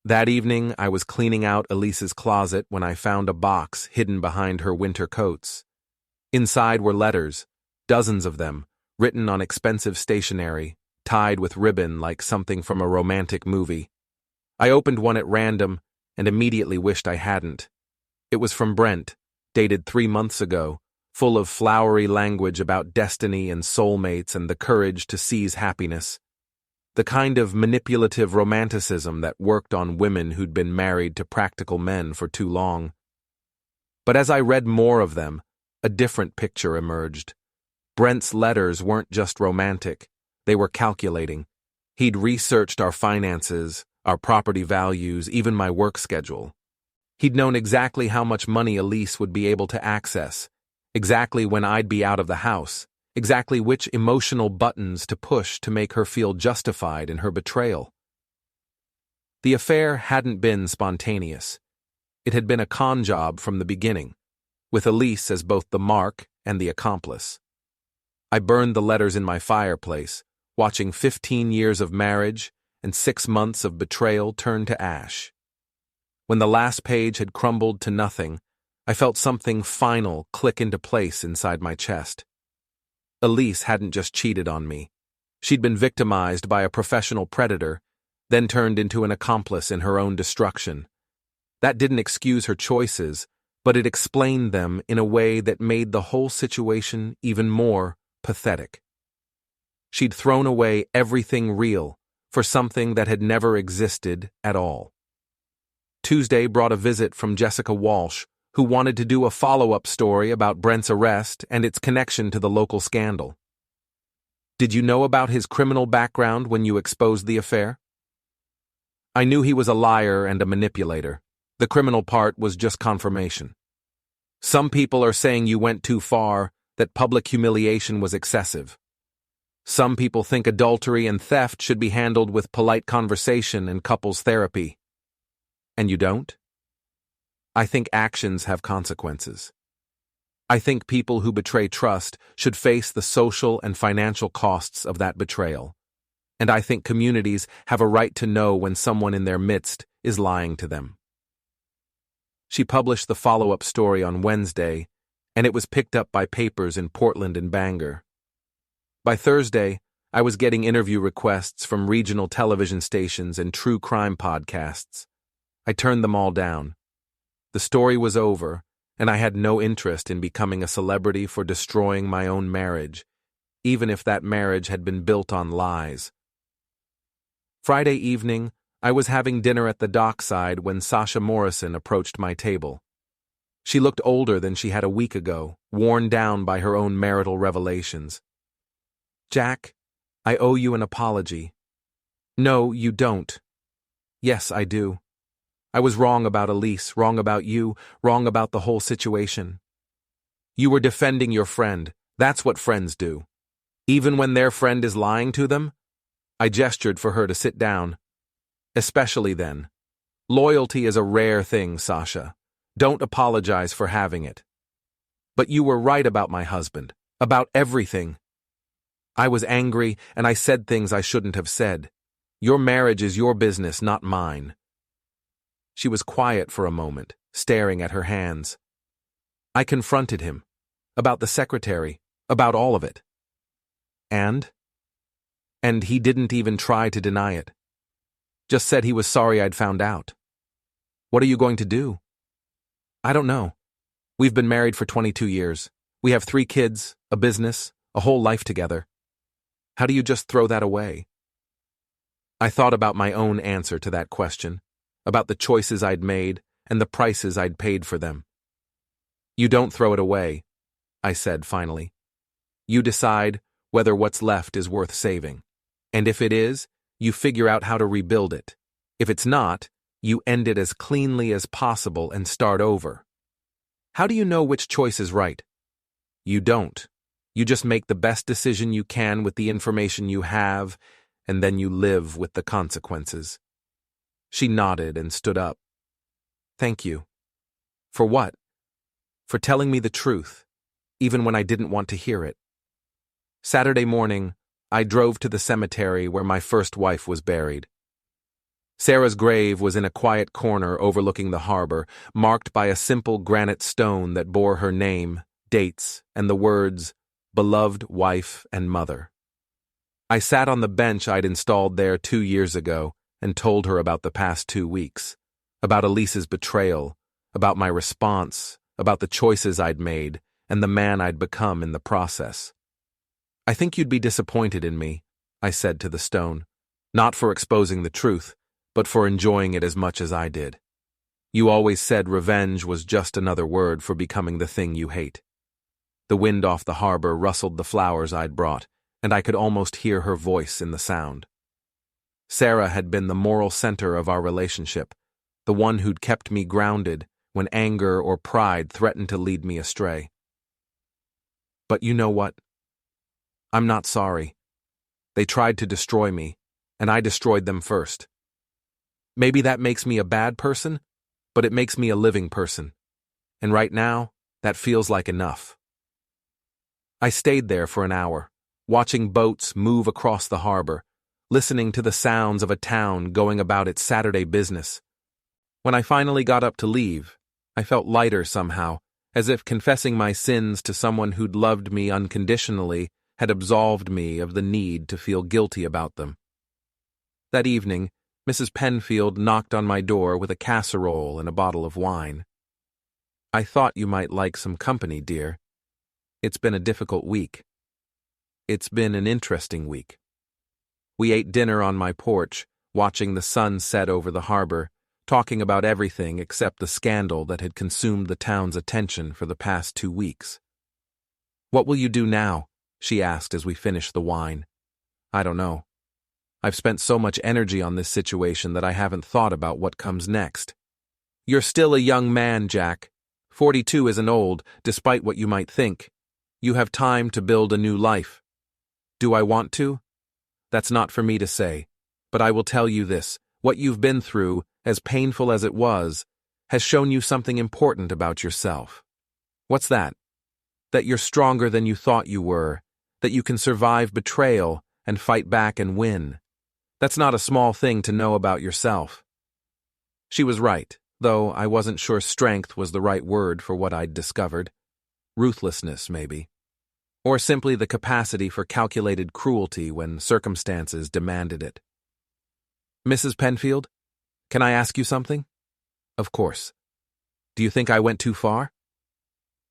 That evening, I was cleaning out Elise's closet when I found a box hidden behind her winter coats. Inside were letters, dozens of them, written on expensive stationery, tied with ribbon like something from a romantic movie. I opened one at random and immediately wished I hadn't. It was from Brent, dated 3 months ago, full of flowery language about destiny and soulmates and the courage to seize happiness. The kind of manipulative romanticism that worked on women who'd been married to practical men for too long. But as I read more of them, a different picture emerged. Brent's letters weren't just romantic, they were calculating. He'd researched our finances, our property values, even my work schedule. He'd known exactly how much money Elise would be able to access, exactly when I'd be out of the house, exactly which emotional buttons to push to make her feel justified in her betrayal. The affair hadn't been spontaneous. It had been a con job from the beginning, with Elise as both the mark and the accomplice. I burned the letters in my fireplace, watching 15 years of marriage and 6 months of betrayal turn to ash. When the last page had crumbled to nothing, I felt something final click into place inside my chest. Elise hadn't just cheated on me. She'd been victimized by a professional predator, then turned into an accomplice in her own destruction. That didn't excuse her choices, but it explained them in a way that made the whole situation even more pathetic. She'd thrown away everything real for something that had never existed at all. Tuesday brought a visit from Jessica Walsh, who wanted to do a follow-up story about Brent's arrest and its connection to the local scandal. Did you know about his criminal background when you exposed the affair? I knew he was a liar and a manipulator. The criminal part was just confirmation. Some people are saying you went too far, that public humiliation was excessive. Some people think adultery and theft should be handled with polite conversation and couples therapy. And you don't? I think actions have consequences. I think people who betray trust should face the social and financial costs of that betrayal. And I think communities have a right to know when someone in their midst is lying to them. She published the follow-up story on Wednesday, and it was picked up by papers in Portland and Bangor. By Thursday, I was getting interview requests from regional television stations and true crime podcasts. I turned them all down. The story was over, and I had no interest in becoming a celebrity for destroying my own marriage, even if that marriage had been built on lies. Friday evening, I was having dinner at the dockside when Sasha Morrison approached my table. She looked older than she had a week ago, worn down by her own marital revelations. "Jack, I owe you an apology." "No, you don't." "Yes, I do. I was wrong about Elise, wrong about you, wrong about the whole situation. You were defending your friend. That's what friends do. Even when their friend is lying to them?" I gestured for her to sit down. "Especially then. Loyalty is a rare thing, Sasha. Don't apologize for having it." "But you were right about my husband, about everything." I was angry, and I said things I shouldn't have said. Your marriage is your business, not mine. She was quiet for a moment, staring at her hands. I confronted him. About the secretary, about all of it. And he didn't even try to deny it. Just said he was sorry I'd found out. What are you going to do? I don't know. We've been married for 22 years. We have 3 kids, a business, a whole life together. How do you just throw that away? I thought about my own answer to that question, about the choices I'd made and the prices I'd paid for them. You don't throw it away. I said finally. You decide whether what's left is worth saving. And if it is, you figure out how to rebuild it. If it's not, you end it as cleanly as possible and start over. How do you know which choice is right? You don't. You just make the best decision you can with the information you have, and then you live with the consequences. She nodded and stood up. Thank you. For what? For telling me the truth, even when I didn't want to hear it. Saturday morning, I drove to the cemetery where my first wife was buried. Sarah's grave was in a quiet corner overlooking the harbor, marked by a simple granite stone that bore her name, dates, and the words, beloved wife and mother. I sat on the bench I'd installed there 2 years ago and told her about the past 2 weeks, about Elise's betrayal, about my response, about the choices I'd made, and the man I'd become in the process. I think you'd be disappointed in me, I said to the stone, not for exposing the truth, but for enjoying it as much as I did. You always said revenge was just another word for becoming the thing you hate. The wind off the harbor rustled the flowers I'd brought, and I could almost hear her voice in the sound. Sarah had been the moral center of our relationship, the one who'd kept me grounded when anger or pride threatened to lead me astray. But you know what? I'm not sorry. They tried to destroy me, and I destroyed them first. Maybe that makes me a bad person, but it makes me a living person. And right now, that feels like enough. I stayed there for an hour, watching boats move across the harbor, listening to the sounds of a town going about its Saturday business. When I finally got up to leave, I felt lighter somehow, as if confessing my sins to someone who'd loved me unconditionally had absolved me of the need to feel guilty about them. That evening, Mrs. Penfield knocked on my door with a casserole and a bottle of wine. I thought you might like some company, dear. It's been a difficult week. It's been an interesting week. We ate dinner on my porch, watching the sun set over the harbor, talking about everything except the scandal that had consumed the town's attention for the past 2 weeks. What will you do now? She asked as we finished the wine. I don't know. I've spent so much energy on this situation that I haven't thought about what comes next. You're still a young man, Jack. 42 isn't old, despite what you might think. You have time to build a new life. Do I want to? That's not for me to say, but I will tell you this. What you've been through, as painful as it was, has shown you something important about yourself. What's that? That you're stronger than you thought you were, that you can survive betrayal and fight back and win. That's not a small thing to know about yourself. She was right, though I wasn't sure strength was the right word for what I'd discovered. Ruthlessness, maybe. Or simply the capacity for calculated cruelty when circumstances demanded it. Mrs. Penfield, can I ask you something? Of course. Do you think I went too far?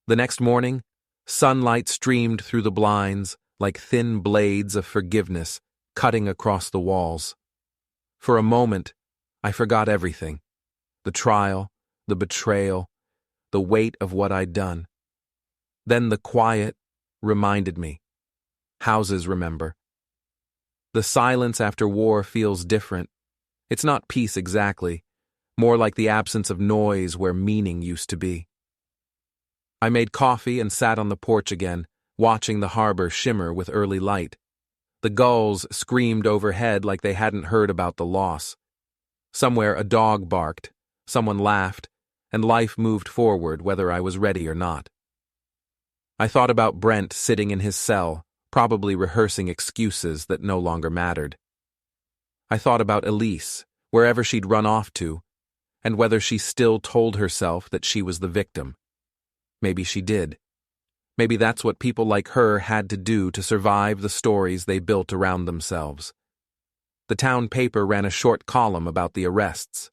The next morning, sunlight streamed through the blinds like thin blades of forgiveness cutting across the walls. For a moment, I forgot everything. The trial, the betrayal, the weight of what I'd done. Then the quiet reminded me. Houses remember. The silence after war feels different. It's not peace exactly, more like the absence of noise where meaning used to be. I made coffee and sat on the porch again, watching the harbor shimmer with early light. The gulls screamed overhead like they hadn't heard about the loss. Somewhere a dog barked, someone laughed, and life moved forward whether I was ready or not. I thought about Brent sitting in his cell, probably rehearsing excuses that no longer mattered. I thought about Elise, wherever she'd run off to, and whether she still told herself that she was the victim. Maybe she did. Maybe that's what people like her had to do to survive the stories they built around themselves. The town paper ran a short column about the arrests.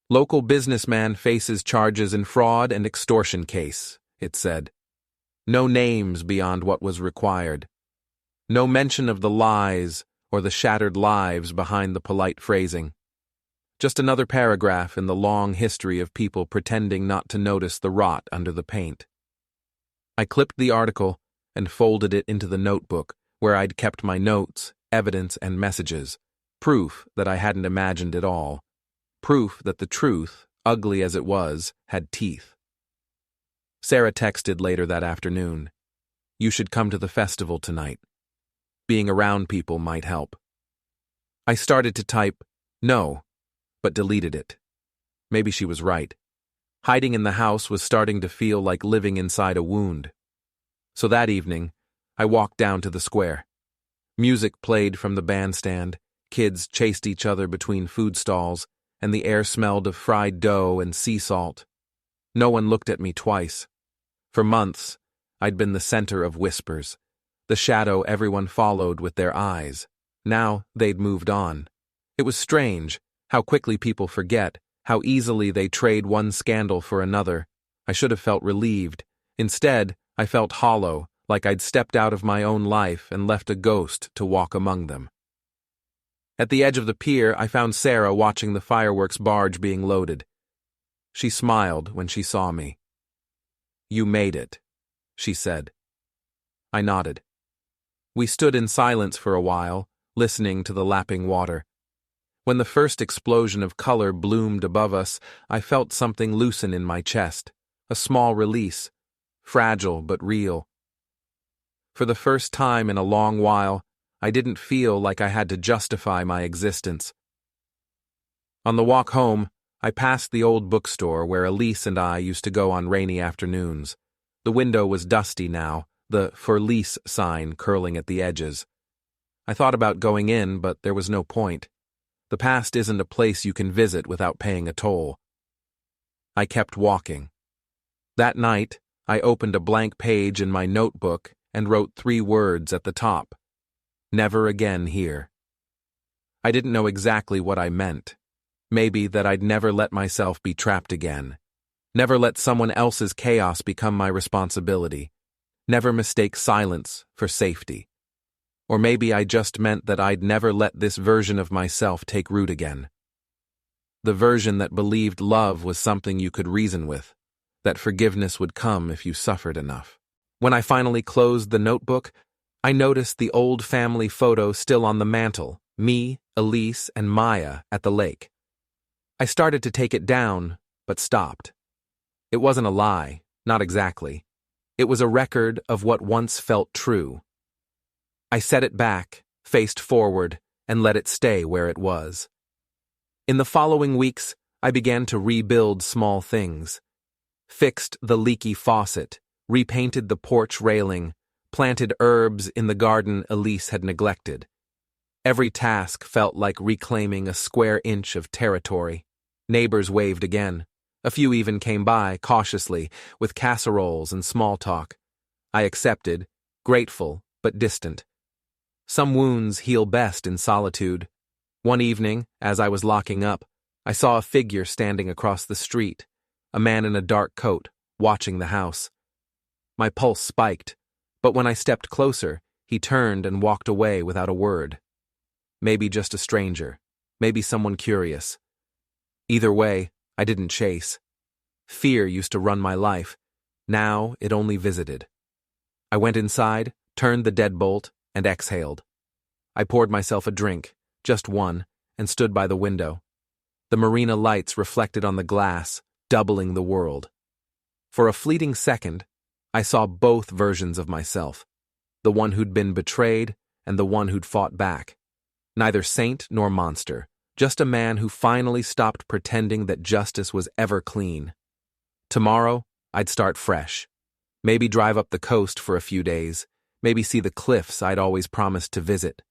Local businessman faces charges in fraud and extortion case, it said. No names beyond what was required. No mention of the lies or the shattered lives behind the polite phrasing. Just another paragraph in the long history of people pretending not to notice the rot under the paint. I clipped the article and folded it into the notebook where I'd kept my notes, evidence, and messages. Proof that I hadn't imagined it all. Proof that the truth, ugly as it was, had teeth. Sarah texted later that afternoon. You should come to the festival tonight. Being around people might help. I started to type, no, but deleted it. Maybe she was right. Hiding in the house was starting to feel like living inside a wound. So that evening, I walked down to the square. Music played from the bandstand, kids chased each other between food stalls, and the air smelled of fried dough and sea salt. No one looked at me twice. For months, I'd been the center of whispers, the shadow everyone followed with their eyes. Now they'd moved on. It was strange how quickly people forget, how easily they trade one scandal for another. I should have felt relieved. Instead, I felt hollow, like I'd stepped out of my own life and left a ghost to walk among them. At the edge of the pier, I found Sarah watching the fireworks barge being loaded. She smiled when she saw me. You made it, she said. I nodded. We stood in silence for a while, listening to the lapping water. When the first explosion of color bloomed above us, I felt something loosen in my chest, a small release, fragile but real. For the first time in a long while, I didn't feel like I had to justify my existence. On the walk home, I passed the old bookstore where Elise and I used to go on rainy afternoons. The window was dusty now, the "For Lease" sign curling at the edges. I thought about going in, but there was no point. The past isn't a place you can visit without paying a toll. I kept walking. That night, I opened a blank page in my notebook and wrote 3 words at the top. Never again here. I didn't know exactly what I meant. Maybe that I'd never let myself be trapped again. Never let someone else's chaos become my responsibility. Never mistake silence for safety. Or maybe I just meant that I'd never let this version of myself take root again. The version that believed love was something you could reason with, that forgiveness would come if you suffered enough. When I finally closed the notebook, I noticed the old family photo still on the mantel, me, Elise, and Maya at the lake. I started to take it down, but stopped. It wasn't a lie, not exactly. It was a record of what once felt true. I set it back, faced forward, and let it stay where it was. In the following weeks, I began to rebuild small things. Fixed the leaky faucet, repainted the porch railing, planted herbs in the garden Elise had neglected. Every task felt like reclaiming a square inch of territory. Neighbors waved again. A few even came by, cautiously, with casseroles and small talk. I accepted, grateful but distant. Some wounds heal best in solitude. One evening, as I was locking up, I saw a figure standing across the street, a man in a dark coat, watching the house. My pulse spiked, but when I stepped closer, he turned and walked away without a word. Maybe just a stranger, maybe someone curious. Either way, I didn't chase. Fear used to run my life. Now it only visited. I went inside, turned the deadbolt, and exhaled. I poured myself a drink, just one, and stood by the window. The marina lights reflected on the glass, doubling the world. For a fleeting second, I saw both versions of myself, the one who'd been betrayed and the one who'd fought back. Neither saint nor monster, just a man who finally stopped pretending that justice was ever clean. Tomorrow, I'd start fresh. Maybe drive up the coast for a few days, maybe see the cliffs I'd always promised to visit.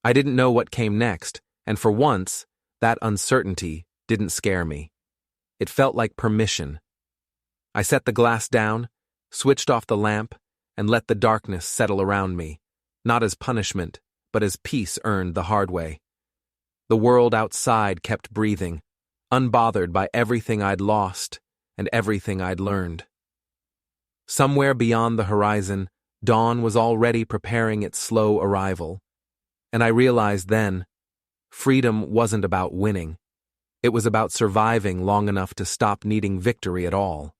I didn't know what came next, and for once, that uncertainty didn't scare me. It felt like permission. I set the glass down, switched off the lamp, and let the darkness settle around me, not as punishment, but as peace earned the hard way. The world outside kept breathing, unbothered by everything I'd lost and everything I'd learned. Somewhere beyond the horizon, dawn was already preparing its slow arrival. And I realized then, freedom wasn't about winning. It was about surviving long enough to stop needing victory at all.